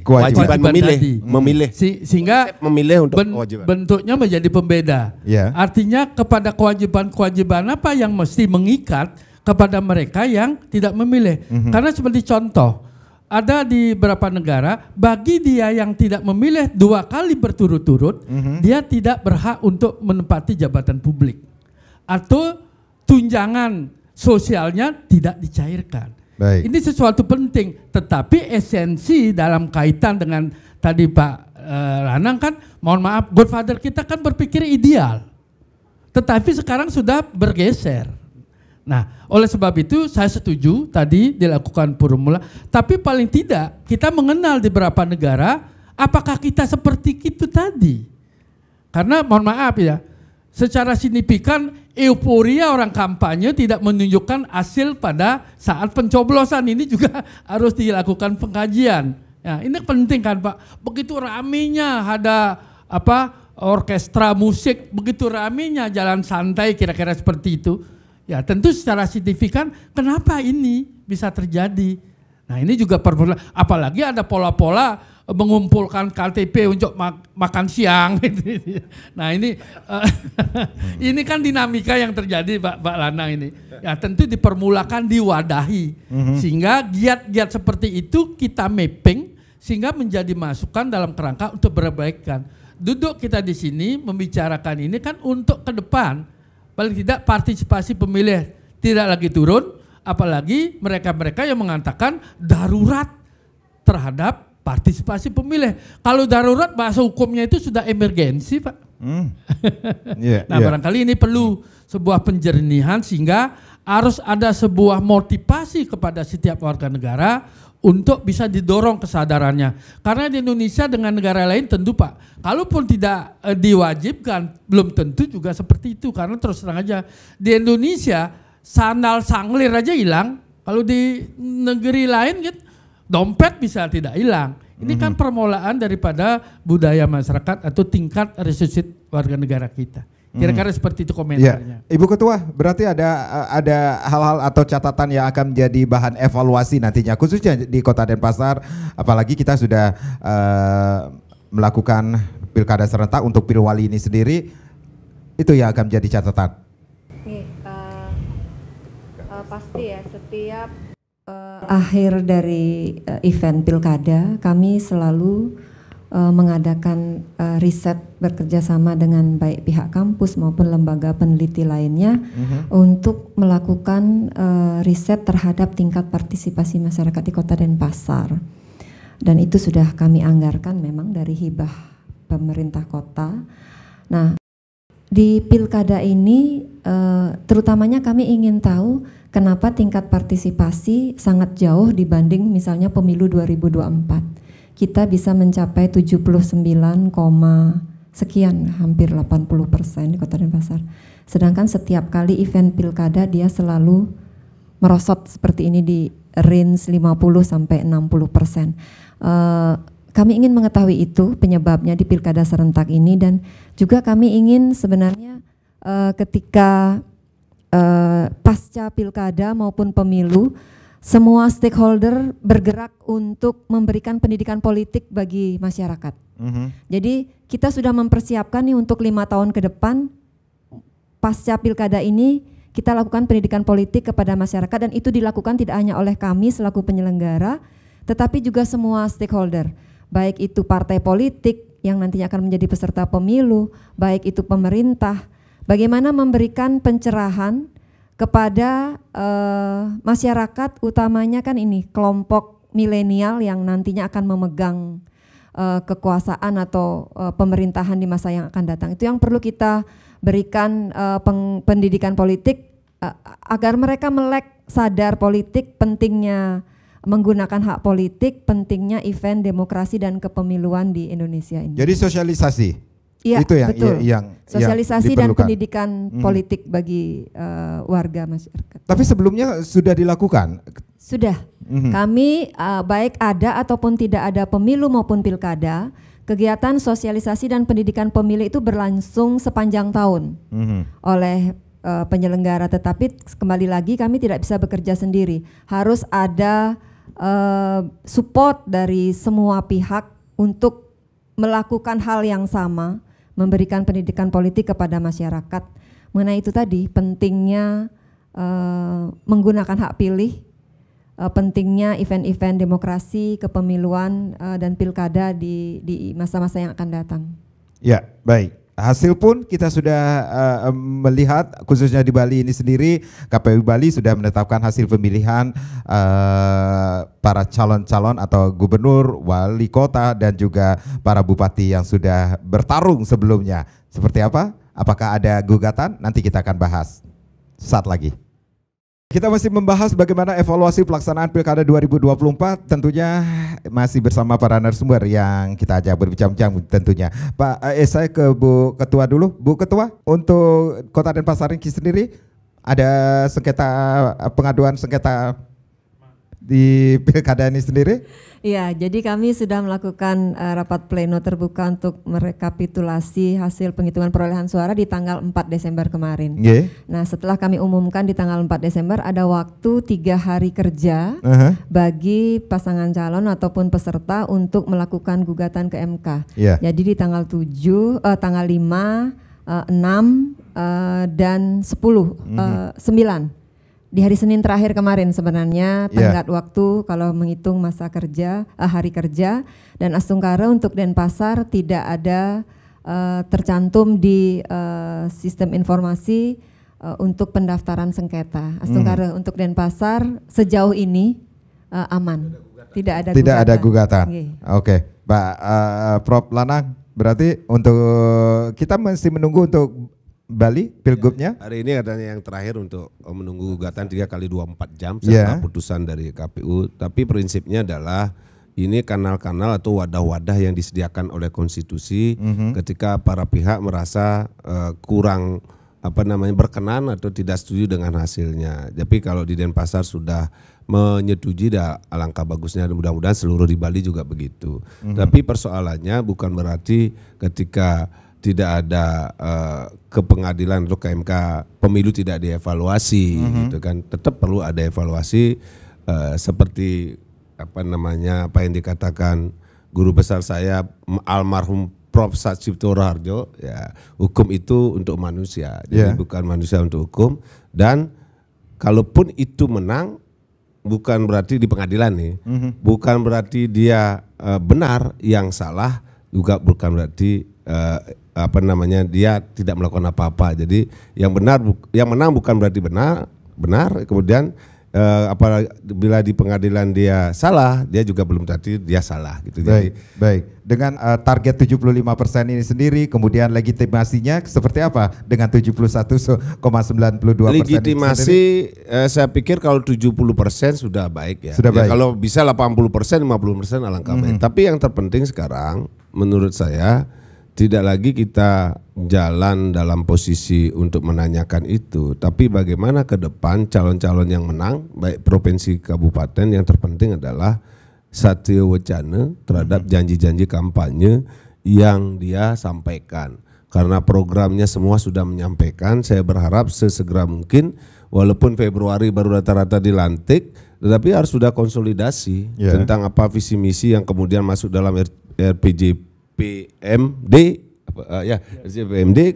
Kewajiban memilih, tadi. memilih. Sehingga memilih untuk kewajiban. bentuknya menjadi pembeda. Ya. Artinya kepada kewajiban-kewajiban apa yang mesti mengikat kepada mereka yang tidak memilih. Karena seperti contoh, ada di beberapa negara, bagi dia yang tidak memilih 2 kali berturut-turut, dia tidak berhak untuk menempati jabatan publik. Atau tunjangan sosialnya tidak dicairkan. Baik. Ini sesuatu penting, tetapi esensi dalam kaitan dengan tadi Pak Lanang kan, mohon maaf, Godfather kita kan berpikir ideal, tetapi sekarang sudah bergeser. Nah, oleh sebab itu saya setuju tadi dilakukan formula, tapi paling tidak kita mengenal di beberapa negara apakah kita seperti itu tadi. Karena mohon maaf ya, secara signifikan euforia orang kampanye tidak menunjukkan hasil pada saat pencoblosan. Ini juga harus dilakukan pengkajian. Ya, ini penting kan Pak. Begitu ramenya ada orkestra musik, begitu ramenya jalan santai kira-kira seperti itu. Ya tentu secara signifikan kenapa ini bisa terjadi. Nah ini juga apalagi ada pola-pola mengumpulkan KTP untuk makan siang. Nah ini ini kan dinamika yang terjadi Pak Lanang ini. Ya tentu dipermulakan diwadahi sehingga giat-giat seperti itu kita mapping sehingga menjadi masukan dalam kerangka untuk perbaikan. Duduk kita di sini membicarakan ini kan untuk ke depan. Paling tidak partisipasi pemilih tidak lagi turun, apalagi mereka-mereka yang mengatakan darurat terhadap partisipasi pemilih. Kalau darurat bahasa hukumnya itu sudah emergensi Pak. Barangkali ini perlu sebuah penjernihan sehingga harus ada sebuah motivasi kepada setiap warga negara untuk bisa didorong kesadarannya. Karena di Indonesia dengan negara lain tentu Pak, kalaupun tidak diwajibkan, belum tentu juga seperti itu. Karena terus terang aja, di Indonesia sandal sanglir aja hilang. Kalau di negeri lain gitu, dompet bisa tidak hilang. Ini kan permulaan daripada budaya masyarakat atau tingkat resusit warga negara kita. Kira-kira seperti itu komentarnya. Ya. Ibu Ketua, berarti ada hal-hal atau catatan yang akan menjadi bahan evaluasi nantinya, khususnya di Kota Denpasar, apalagi kita sudah melakukan pilkada serentak untuk Pilwali ini sendiri, itu yang akan menjadi catatan. Pasti ya, setiap akhir dari event pilkada kami selalu mengadakan riset bekerja sama dengan baik pihak kampus maupun lembaga peneliti lainnya untuk melakukan riset terhadap tingkat partisipasi masyarakat di Kota Denpasar. Dan itu sudah kami anggarkan memang dari hibah pemerintah kota. Nah, di pilkada ini terutamanya kami ingin tahu kenapa tingkat partisipasi sangat jauh dibanding misalnya pemilu 2024. Kita bisa mencapai 79, sekian, hampir 80% di Kota Denpasar. Sedangkan setiap kali event pilkada dia selalu merosot seperti ini di range 50 sampai 60%. Kami ingin mengetahui itu penyebabnya di pilkada serentak ini, dan juga kami ingin sebenarnya ketika pasca pilkada maupun pemilu semua stakeholder bergerak untuk memberikan pendidikan politik bagi masyarakat. Jadi kita sudah mempersiapkan nih untuk 5 tahun ke depan pasca pilkada ini kita lakukan pendidikan politik kepada masyarakat, dan itu dilakukan tidak hanya oleh kami selaku penyelenggara, tetapi juga semua stakeholder, baik itu partai politik yang nantinya akan menjadi peserta pemilu, baik itu pemerintah, bagaimana memberikan pencerahan kepada masyarakat, utamanya kan ini kelompok milenial yang nantinya akan memegang kekuasaan atau pemerintahan di masa yang akan datang. Itu yang perlu kita berikan pendidikan politik agar mereka melek sadar politik, pentingnya menggunakan hak politik, pentingnya event demokrasi dan kepemiluan di Indonesia ini. Jadi sosialisasi. Iya, itu yang betul. Sosialisasi dan diperlukan. pendidikan politik bagi warga masyarakat. Tapi sebelumnya sudah dilakukan? Sudah. Kami baik ada ataupun tidak ada pemilu maupun pilkada, kegiatan sosialisasi dan pendidikan pemilih itu berlangsung sepanjang tahun oleh penyelenggara, tetapi kembali lagi kami tidak bisa bekerja sendiri. Harus ada support dari semua pihak untuk melakukan hal yang sama, memberikan pendidikan politik kepada masyarakat. Mengenai itu tadi, pentingnya menggunakan hak pilih, pentingnya event-event demokrasi, kepemiluan dan pilkada di masa-masa yang akan datang. Ya, baik. Hasil pun kita sudah melihat, khususnya di Bali ini sendiri, KPU Bali sudah menetapkan hasil pemilihan para calon-calon atau gubernur, wali kota, dan juga para bupati yang sudah bertarung sebelumnya. Seperti apa? Apakah ada gugatan? Nanti kita akan bahas saat lagi. Kita masih membahas bagaimana evaluasi pelaksanaan Pilkada 2024, tentunya masih bersama para narasumber yang kita ajak berbincang-bincang tentunya. Pak, saya ke Bu Ketua dulu. Bu Ketua, untuk Kota Denpasar ini sendiri ada sengketa, pengaduan sengketa di Pilkada ini sendiri? Iya, jadi kami sudah melakukan rapat pleno terbuka untuk merekapitulasi hasil penghitungan perolehan suara di tanggal 4 Desember kemarin. Nah, setelah kami umumkan di tanggal 4 Desember ada waktu 3 hari kerja bagi pasangan calon ataupun peserta untuk melakukan gugatan ke MK. Jadi di tanggal 7, tanggal 5, 6 dan 10, 9. Di hari Senin terakhir kemarin sebenarnya tenggat waktu kalau menghitung masa kerja, hari kerja, dan Astungkara untuk Denpasar tidak ada tercantum di sistem informasi untuk pendaftaran sengketa. Astungkara untuk Denpasar sejauh ini aman, tidak ada gugatan. Oke, Pak Prof Lanang, berarti untuk kita masih menunggu untuk Bali pilgubnya? Hari ini katanya yang terakhir untuk menunggu gugatan 3 kali 24 jam setelah putusan dari KPU. Tapi prinsipnya adalah ini kanal-kanal atau wadah-wadah yang disediakan oleh konstitusi ketika para pihak merasa kurang berkenan atau tidak setuju dengan hasilnya. Tapi kalau di Denpasar sudah menyetujui, alangkah bagusnya, mudah-mudahan seluruh di Bali juga begitu. Tapi persoalannya bukan berarti ketika tidak ada ke pengadilan atau ke MK pemilu tidak dievaluasi gitu kan, tetap perlu ada evaluasi seperti apa yang dikatakan guru besar saya almarhum Prof Satcipto Raharjo, ya, hukum itu untuk manusia, jadi bukan manusia untuk hukum. Dan kalaupun itu menang bukan berarti di pengadilan nih, bukan berarti dia benar, yang salah juga bukan berarti dia tidak melakukan apa-apa. Jadi yang menang bukan berarti benar. Kemudian bila di pengadilan dia salah, dia juga belum berarti dia salah gitu. Baik. Dengan target 75% ini sendiri, kemudian legitimasinya seperti apa dengan 71,92%? Legitimasi saya pikir kalau 70% sudah baik ya. Sudah baik. Kalau bisa 80%, 50% alangkah baik. Tapi yang terpenting sekarang menurut saya tidak lagi kita jalan dalam posisi untuk menanyakan itu, tapi bagaimana ke depan calon-calon yang menang, baik provinsi kabupaten, yang terpenting adalah satya wacana terhadap janji-janji kampanye yang dia sampaikan. Karena programnya semua sudah menyampaikan, saya berharap sesegera mungkin, walaupun Februari baru rata-rata dilantik, tetapi harus sudah konsolidasi tentang apa visi misi yang kemudian masuk dalam RPJMD,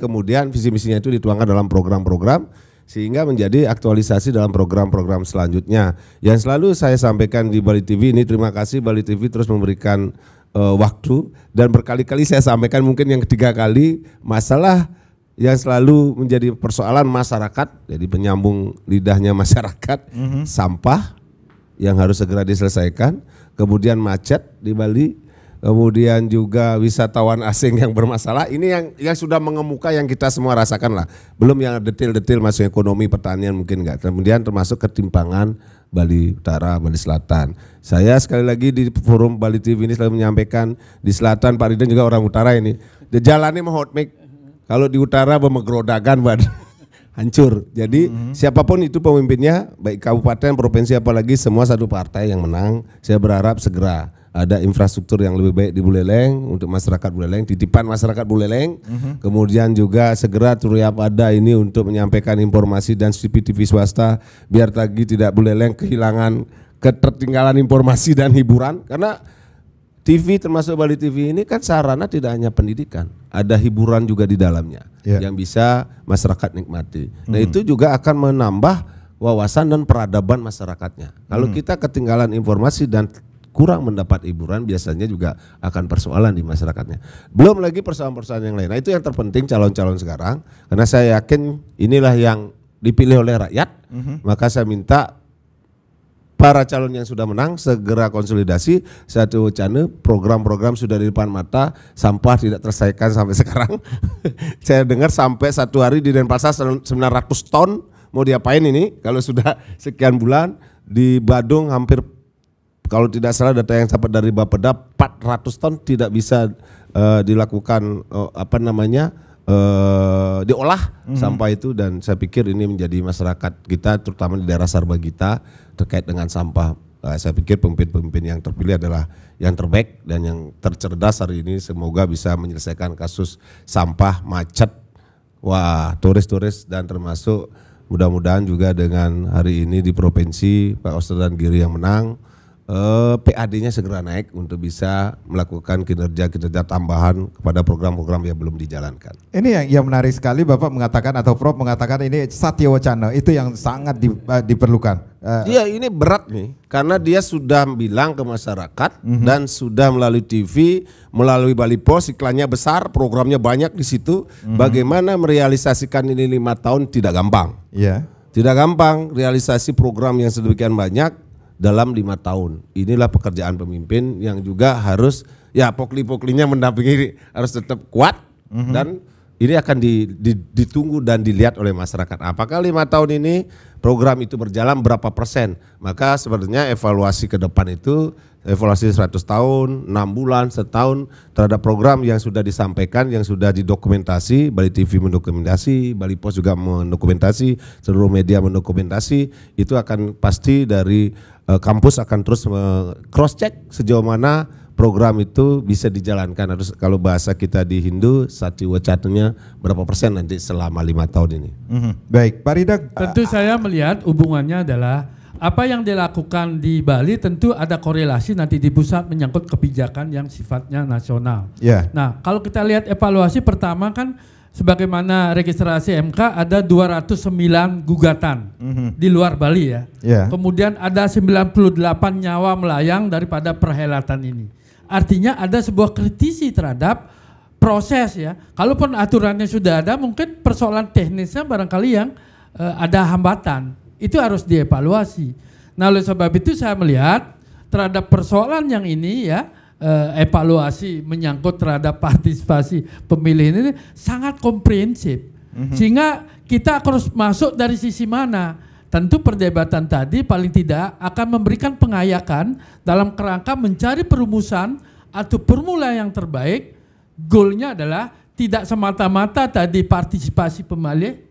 kemudian visi misinya itu dituangkan dalam program-program sehingga menjadi aktualisasi dalam program-program selanjutnya. Yang selalu saya sampaikan di Bali TV ini, terima kasih Bali TV terus memberikan waktu, dan berkali-kali saya sampaikan, mungkin yang ketiga kali, masalah yang selalu menjadi persoalan masyarakat, jadi penyambung lidahnya masyarakat, sampah yang harus segera diselesaikan, kemudian macet di Bali, kemudian juga wisatawan asing yang bermasalah. Ini yang sudah mengemuka, yang kita semua rasakan lah. Belum yang detail-detail masuk ekonomi, pertanian mungkin enggak. Kemudian termasuk ketimpangan Bali Utara, Bali Selatan. Saya sekali lagi di forum Bali TV ini selalu menyampaikan, di Selatan Pak Ridwan juga orang utara ini, jalannya mau hotmik. Kalau di utara memegrodagan hancur. Jadi siapapun itu pemimpinnya, baik kabupaten, provinsi, apalagi semua satu partai yang menang, saya berharap segera ada infrastruktur yang lebih baik di Buleleng untuk masyarakat Buleleng, titipan masyarakat Buleleng. Kemudian juga segera Turiap ada ini untuk menyampaikan informasi dan CCTV swasta biar lagi tidak Buleleng kehilangan ketertinggalan informasi dan hiburan, karena TV termasuk Bali TV ini kan sarana tidak hanya pendidikan, ada hiburan juga di dalamnya yang bisa masyarakat nikmati. Nah itu juga akan menambah wawasan dan peradaban masyarakatnya. Kalau kita ketinggalan informasi dan kurang mendapat hiburan, biasanya juga akan persoalan di masyarakatnya. Belum lagi persoalan-persoalan yang lain. Nah itu yang terpenting calon-calon sekarang, karena saya yakin inilah yang dipilih oleh rakyat. Maka saya minta para calon yang sudah menang segera konsolidasi. Satu wacana, program-program sudah di depan mata, sampah tidak terselesaikan sampai sekarang. Saya dengar sampai satu hari di Denpasar 900 ton, mau diapain ini kalau sudah sekian bulan. Di Badung hampir, kalau tidak salah data yang dapat dari Bapeda, 400 ton tidak bisa dilakukan diolah sampah itu. Dan saya pikir ini menjadi masyarakat kita, terutama di daerah Sarbagita terkait dengan sampah. Saya pikir pemimpin-pemimpin yang terpilih adalah yang terbaik dan yang tercerdas hari ini. Semoga bisa menyelesaikan kasus sampah, macet, turis-turis, dan termasuk mudah-mudahan juga dengan hari ini di provinsi Pak Oscar dan Giri yang menang, PAD-nya segera naik untuk bisa melakukan kinerja-kinerja tambahan kepada program-program yang belum dijalankan. Ini yang menarik sekali, Bapak mengatakan atau Prof mengatakan ini satya wacana, itu yang sangat diperlukan. Iya, ini berat nih, karena dia sudah bilang ke masyarakat dan sudah melalui TV, melalui Bali Pos, iklannya besar, programnya banyak di situ. Bagaimana merealisasikan ini 5 tahun tidak gampang. Iya. Tidak gampang realisasi program yang sedemikian banyak dalam 5 tahun. Inilah pekerjaan pemimpin yang juga harus, ya pokli-poklinya mendampingi harus tetap kuat. Dan ini akan ditunggu dan dilihat oleh masyarakat. Apakah 5 tahun ini program itu berjalan berapa persen? Maka sebenarnya evaluasi ke depan itu, evaluasi 100 tahun, 6 bulan, setahun terhadap program yang sudah disampaikan, yang sudah didokumentasi. Bali TV mendokumentasi, Bali Pos juga mendokumentasi, seluruh media mendokumentasi. Itu akan pasti dari kampus akan terus cross check sejauh mana program itu bisa dijalankan. Harus, kalau bahasa kita di Hindu, sati wacatanya berapa persen nanti selama 5 tahun ini. Baik, Pak Ridak. Tentu saya melihat hubungannya adalah apa yang dilakukan di Bali tentu ada korelasi nanti di pusat menyangkut kebijakan yang sifatnya nasional. Nah, kalau kita lihat evaluasi pertama kan sebagaimana registrasi MK ada 209 gugatan di luar Bali ya. Kemudian ada 98 nyawa melayang daripada perhelatan ini. Artinya ada sebuah kritisi terhadap proses ya. Kalaupun aturannya sudah ada, mungkin persoalan teknisnya barangkali yang ada hambatan. Itu harus dievaluasi. Nah, oleh sebab itu saya melihat terhadap persoalan yang ini ya, evaluasi menyangkut terhadap partisipasi pemilih ini sangat komprehensif. Sehingga kita harus masuk dari sisi mana. Tentu perdebatan tadi paling tidak akan memberikan pengayakan dalam kerangka mencari perumusan atau formula yang terbaik. Goalnya adalah tidak semata-mata tadi partisipasi pemilih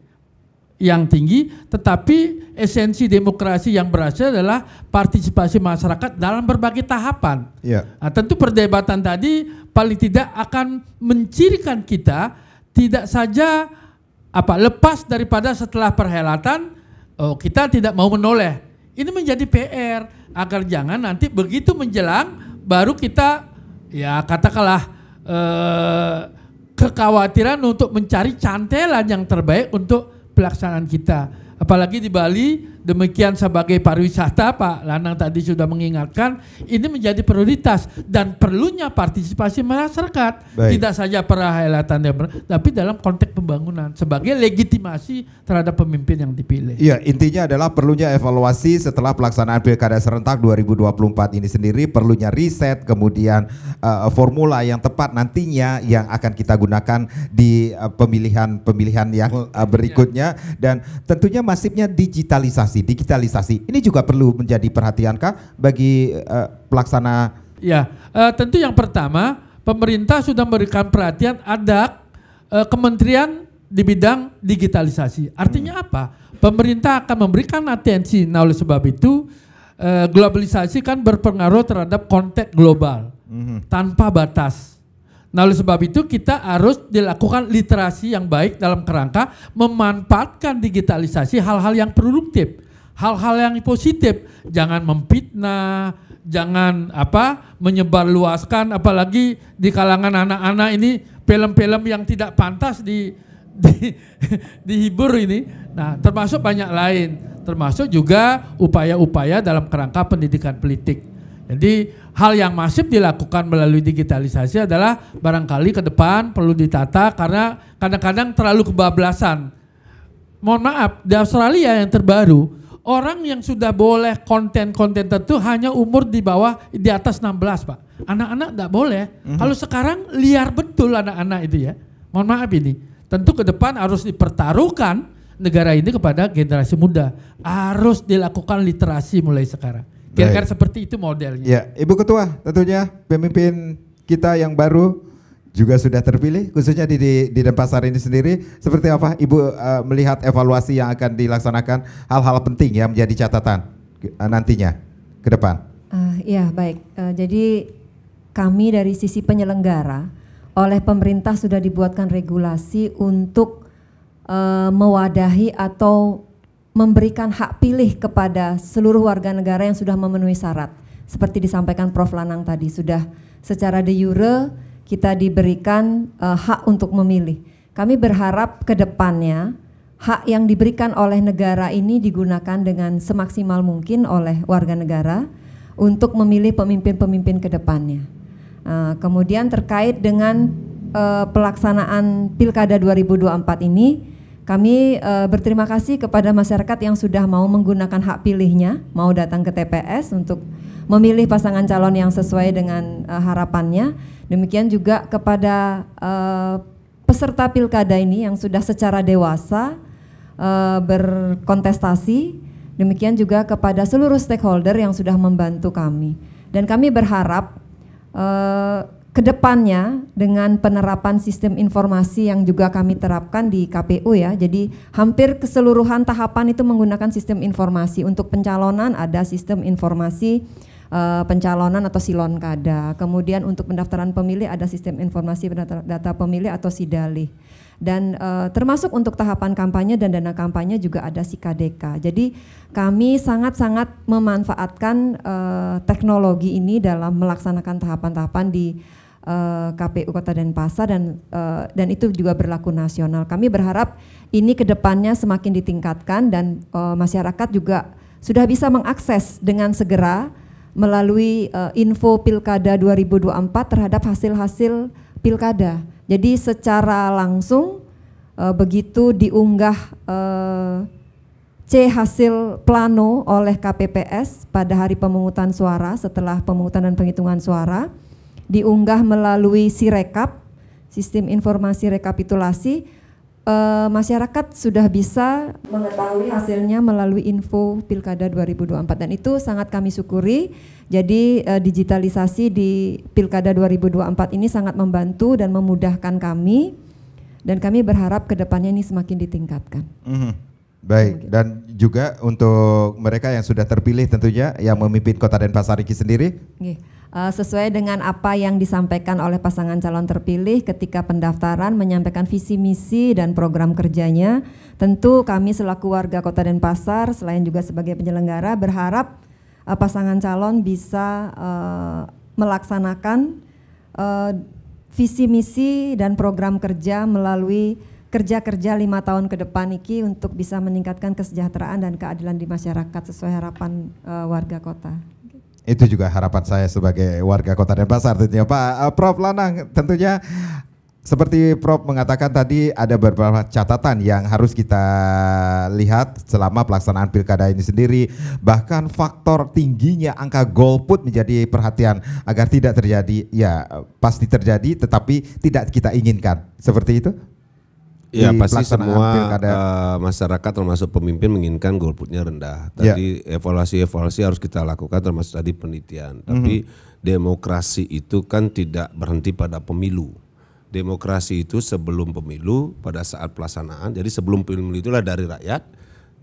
yang tinggi, tetapi esensi demokrasi yang berhasil adalah partisipasi masyarakat dalam berbagai tahapan. Nah, tentu perdebatan tadi paling tidak akan mencirikan kita tidak saja lepas daripada setelah perhelatan kita tidak mau menoleh. Ini menjadi PR agar jangan nanti begitu menjelang baru kita ya katakanlah kekhawatiran untuk mencari cantelan yang terbaik untuk pelaksanaan kita. Apalagi di Bali, demikian sebagai pariwisata, Pak Lanang tadi sudah mengingatkan, ini menjadi prioritas dan perlunya partisipasi masyarakat. Tidak saja perhelatan, tapi dalam konteks pembangunan sebagai legitimasi terhadap pemimpin yang dipilih. Iya, intinya adalah perlunya evaluasi setelah pelaksanaan Pilkada Serentak 2024 ini sendiri, perlunya riset, kemudian formula yang tepat nantinya yang akan kita gunakan di pemilihan yang berikutnya, dan tentunya masifnya digitalisasi ini juga perlu menjadi perhatiankah bagi pelaksana? Ya, tentu yang pertama pemerintah sudah memberikan perhatian ada kementerian di bidang digitalisasi. Artinya apa? Pemerintah akan memberikan atensi. Nah, oleh sebab itu globalisasi kan berpengaruh terhadap konteks global tanpa batas. Nah, oleh sebab itu kita harus dilakukan literasi yang baik dalam kerangka memanfaatkan digitalisasi hal-hal yang produktif, hal-hal yang positif. Jangan memfitnah, jangan menyebarluaskan, apalagi di kalangan anak-anak ini film-film yang tidak pantas dihibur ini. Nah, termasuk banyak lain, termasuk juga upaya-upaya dalam kerangka pendidikan politik. Jadi hal yang masif dilakukan melalui digitalisasi adalah barangkali ke depan perlu ditata karena kadang-kadang terlalu kebablasan. Mohon maaf, di Australia yang terbaru, orang yang sudah boleh konten-konten tertentu hanya umur di atas 16, Pak. Anak-anak enggak boleh. Kalau sekarang liar betul anak-anak itu ya. Mohon maaf ini. Tentu ke depan harus dipertaruhkan negara ini kepada generasi muda. Harus dilakukan literasi mulai sekarang. Kira-kira seperti itu modelnya. Ya, Ibu Ketua, tentunya pemimpin kita yang baru juga sudah terpilih, khususnya di Denpasar ini sendiri. Seperti apa Ibu melihat evaluasi yang akan dilaksanakan, hal-hal penting yang menjadi catatan nantinya ke depan? Ya, baik. Jadi kami dari sisi penyelenggara, oleh pemerintah sudah dibuatkan regulasi untuk mewadahi atau memberikan hak pilih kepada seluruh warga negara yang sudah memenuhi syarat. Seperti disampaikan Prof. Lanang tadi, sudah secara de jure kita diberikan hak untuk memilih. Kami berharap ke depannya hak yang diberikan oleh negara ini digunakan dengan semaksimal mungkin oleh warga negara untuk memilih pemimpin-pemimpin ke depannya. Kemudian terkait dengan pelaksanaan Pilkada 2024 ini, kami berterima kasih kepada masyarakat yang sudah mau menggunakan hak pilihnya, mau datang ke TPS untuk memilih pasangan calon yang sesuai dengan harapannya. Demikian juga kepada peserta pilkada ini yang sudah secara dewasa berkontestasi. Demikian juga kepada seluruh stakeholder yang sudah membantu kami. Dan kami berharap kedepannya dengan penerapan sistem informasi yang juga kami terapkan di KPU ya, jadi hampir keseluruhan tahapan itu menggunakan sistem informasi. Untuk pencalonan ada sistem informasi pencalonan atau Silonkada, kemudian untuk pendaftaran pemilih ada sistem informasi data pemilih atau Sidalih, dan termasuk untuk tahapan kampanye dan dana kampanye juga ada Sikadeka. Jadi kami sangat-sangat memanfaatkan teknologi ini dalam melaksanakan tahapan-tahapan di KPU Kota Denpasar dan itu juga berlaku nasional. Kami berharap ini kedepannya semakin ditingkatkan dan masyarakat juga sudah bisa mengakses dengan segera melalui info Pilkada 2024 terhadap hasil-hasil Pilkada. Jadi secara langsung begitu diunggah C hasil plano oleh KPPS pada hari pemungutan suara setelah pemungutan dan penghitungan suara, diunggah melalui Sirekap, sistem informasi rekapitulasi, masyarakat sudah bisa mengetahui hasilnya melalui info Pilkada 2024 dan itu sangat kami syukuri. Jadi digitalisasi di Pilkada 2024 ini sangat membantu dan memudahkan kami dan kami berharap kedepannya ini semakin ditingkatkan. Baik, dan juga untuk mereka yang sudah terpilih tentunya yang memimpin Kota Denpasar ini sendiri. Sesuai dengan apa yang disampaikan oleh pasangan calon terpilih ketika pendaftaran menyampaikan visi misi dan program kerjanya, tentu kami selaku warga Kota Denpasar selain juga sebagai penyelenggara berharap pasangan calon bisa melaksanakan visi misi dan program kerja melalui kerja-kerja 5 tahun ke depan iki untuk bisa meningkatkan kesejahteraan dan keadilan di masyarakat sesuai harapan warga kota. Itu juga harapan saya sebagai warga Kota Denpasar tentunya. Pak Prof. Lanang, tentunya seperti Prof mengatakan tadi ada beberapa catatan yang harus kita lihat selama pelaksanaan pilkada ini sendiri. Bahkan faktor tingginya angka golput menjadi perhatian agar tidak terjadi, ya pasti terjadi tetapi tidak kita inginkan. Seperti itu? Ya pasti semua masyarakat termasuk pemimpin menginginkan golputnya rendah. Tadi evaluasi harus kita lakukan termasuk tadi penelitian. Tapi demokrasi itu kan tidak berhenti pada pemilu. Demokrasi itu sebelum pemilu, pada saat pelaksanaan. Jadi sebelum pemilu itulah dari rakyat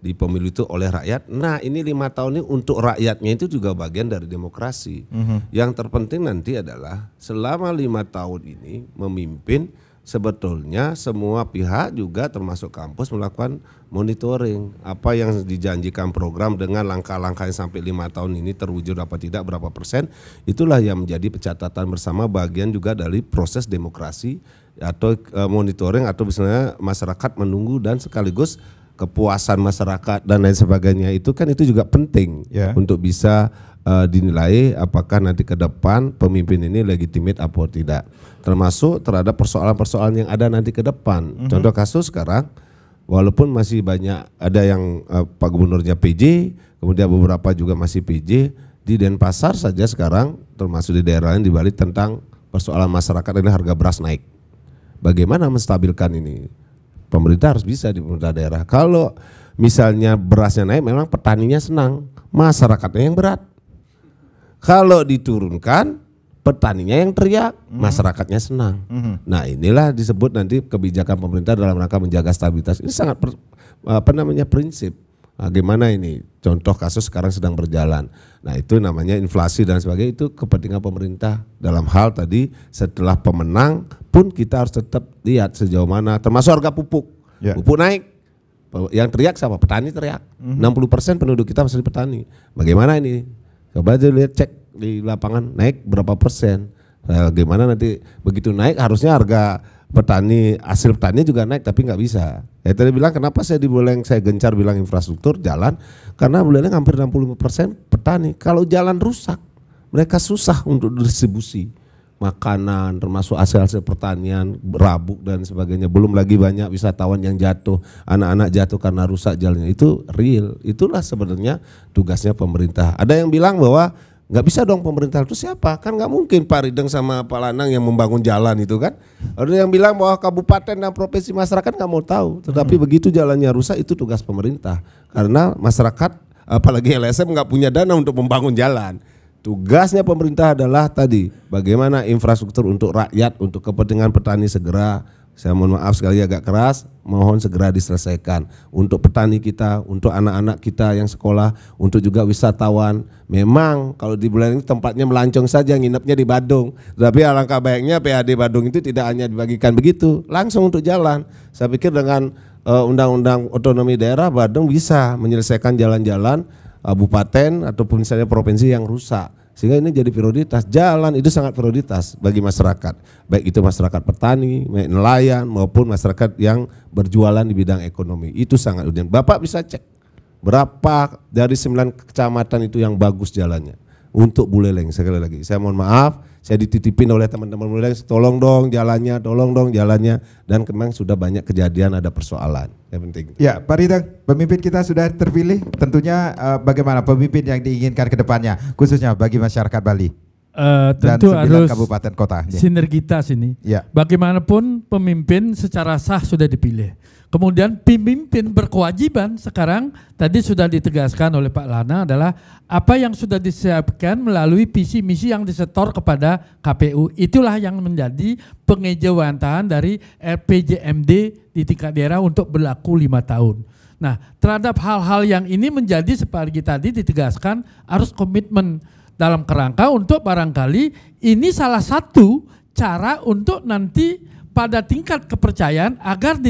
di pemilu itu oleh rakyat. Nah ini 5 tahun ini untuk rakyatnya itu juga bagian dari demokrasi. Yang terpenting nanti adalah selama 5 tahun ini memimpin, sebetulnya semua pihak juga termasuk kampus melakukan monitoring. Apa yang dijanjikan program dengan langkah-langkah yang sampai 5 tahun ini terwujud apa tidak, berapa persen. Itulah yang menjadi pencatatan bersama, bagian juga dari proses demokrasi atau monitoring, atau misalnya masyarakat menunggu dan sekaligus kepuasan masyarakat dan lain sebagainya. Itu kan itu juga penting untuk bisa dinilai apakah nanti ke depan pemimpin ini legitimate apa tidak, termasuk terhadap persoalan-persoalan yang ada nanti ke depan. Contoh kasus sekarang, walaupun masih banyak ada yang Pak Gubernurnya PJ, kemudian beberapa juga masih PJ, di Denpasar saja sekarang termasuk di daerah lain di Bali tentang persoalan masyarakat ini harga beras naik. Bagaimana menstabilkan ini? Pemerintah harus bisa di pemerintah daerah. Kalau misalnya berasnya naik, memang petaninya senang, masyarakatnya yang berat. Kalau diturunkan, petaninya yang teriak, masyarakatnya senang. Nah inilah disebut nanti kebijakan pemerintah dalam rangka menjaga stabilitas. Ini sangat prinsip. Bagaimana ini? Contoh kasus sekarang sedang berjalan. Nah itu namanya inflasi dan sebagainya, itu kepentingan pemerintah. Dalam hal tadi setelah pemenang pun kita harus tetap lihat sejauh mana, termasuk harga pupuk. Pupuk naik, yang teriak siapa? Petani teriak. 60% penduduk kita masih petani. Bagaimana ini? Coba aja lihat, cek di lapangan naik berapa persen. Bagaimana nanti begitu naik harusnya harga petani, hasil petani juga naik, tapi nggak bisa. Ya tadi bilang kenapa saya di Buleleng saya gencar bilang infrastruktur jalan, karena Buleleng hampir 65% petani. Kalau jalan rusak, mereka susah untuk distribusi makanan, termasuk hasil-hasil pertanian, rabuk dan sebagainya. Belum lagi banyak wisatawan yang jatuh, anak-anak jatuh karena rusak jalannya. Itu real. Itulah sebenarnya tugasnya pemerintah. Ada yang bilang bahwa nggak bisa dong pemerintah, itu siapa? Kan nggak mungkin Pak Rideng sama Pak Lanang yang membangun jalan itu kan. Ada yang bilang bahwa kabupaten dan provinsi, masyarakat nggak mau tahu. Tetapi begitu jalannya rusak, itu tugas pemerintah. Karena masyarakat, apalagi LSM nggak punya dana untuk membangun jalan. Tugasnya pemerintah adalah tadi, bagaimana infrastruktur untuk rakyat, untuk kepentingan petani segera. Saya mohon maaf sekali agak keras, mohon segera diselesaikan. Untuk petani kita, untuk anak-anak kita yang sekolah, untuk juga wisatawan. Memang kalau di bulan ini tempatnya melancong saja, nginepnya di Badung. Tapi alangkah baiknya PAD Badung itu tidak hanya dibagikan begitu, langsung untuk jalan. Saya pikir dengan undang-undang otonomi daerah, Badung bisa menyelesaikan jalan-jalan kabupaten ataupun misalnya provinsi yang rusak. Sehingga ini jadi prioritas. Jalan itu sangat prioritas bagi masyarakat, baik itu masyarakat petani, nelayan maupun masyarakat yang berjualan di bidang ekonomi. Itu sangat urgent. Bapak bisa cek berapa dari 9 kecamatan itu yang bagus jalannya. Untuk Buleleng, sekali lagi saya mohon maaf, saya dititipin oleh teman-teman Buleleng, tolong dong jalannya, dan memang sudah banyak kejadian ada persoalan. Yang penting. Ya, Pak Rideng, pemimpin kita sudah terpilih. Tentunya bagaimana pemimpin yang diinginkan ke depannya, khususnya bagi masyarakat Bali tentu dan 9 harus kabupaten kota. Sinergitas ini. Ya. Bagaimanapun pemimpin secara sah sudah dipilih. Kemudian pemimpin berkewajiban sekarang tadi sudah ditegaskan oleh Pak Lana adalah apa yang sudah disiapkan melalui visi misi yang disetor kepada KPU. Itulah yang menjadi pengejawantahan dari RPJMD di tingkat daerah untuk berlaku 5 tahun. Nah, terhadap hal-hal yang ini menjadi seperti tadi ditegaskan harus komitmen dalam kerangka untuk barangkali ini salah satu cara untuk nanti pada tingkat kepercayaan agar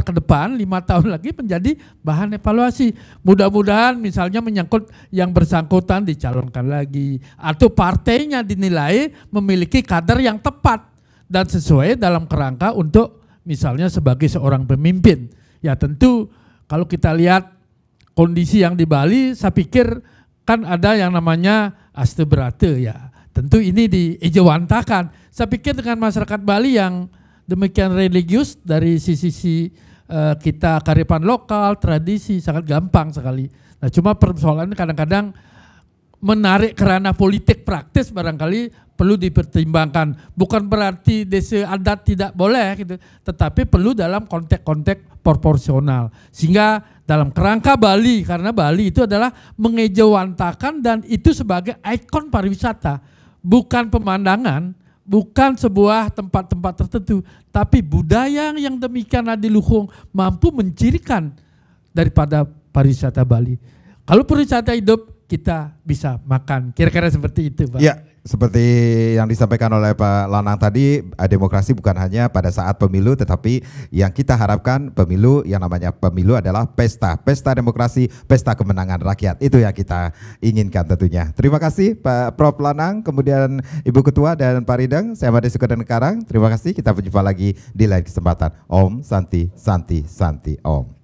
ke depan 5 tahun lagi menjadi bahan evaluasi. Mudah-mudahan misalnya menyangkut yang bersangkutan dicalonkan lagi atau partainya dinilai memiliki kader yang tepat dan sesuai dalam kerangka untuk misalnya sebagai seorang pemimpin. Ya tentu kalau kita lihat kondisi yang di Bali, saya pikir kan ada yang namanya Aste Berate ya. Tentu ini diejawantakan. Saya pikir dengan masyarakat Bali yang demikian religius dari sisi kita kearifan lokal, tradisi sangat gampang sekali. Nah cuma persoalannya kadang-kadang menarik kerana politik praktis barangkali perlu dipertimbangkan. Bukan berarti desa adat tidak boleh gitu, tetapi perlu dalam konteks-konteks proporsional. Sehingga dalam kerangka Bali, karena Bali itu adalah mengejawantakan dan itu sebagai ikon pariwisata, bukan pemandangan, bukan sebuah tempat-tempat tertentu, tapi budaya yang demikian adiluhung mampu mencirikan daripada pariwisata Bali. Kalau pariwisata hidup, kita bisa makan. Kira-kira seperti itu, Pak. Ya, seperti yang disampaikan oleh Pak Lanang tadi, demokrasi bukan hanya pada saat pemilu, tetapi yang kita harapkan pemilu, yang namanya pemilu adalah pesta demokrasi, pesta kemenangan rakyat. Itu yang kita inginkan tentunya. Terima kasih Pak Prof Lanang, kemudian Ibu Ketua dan Pak Rideng. Saya Made Sukodan Karang. Terima kasih. Kita berjumpa lagi di lain kesempatan. Om Santi Santi Santi Om.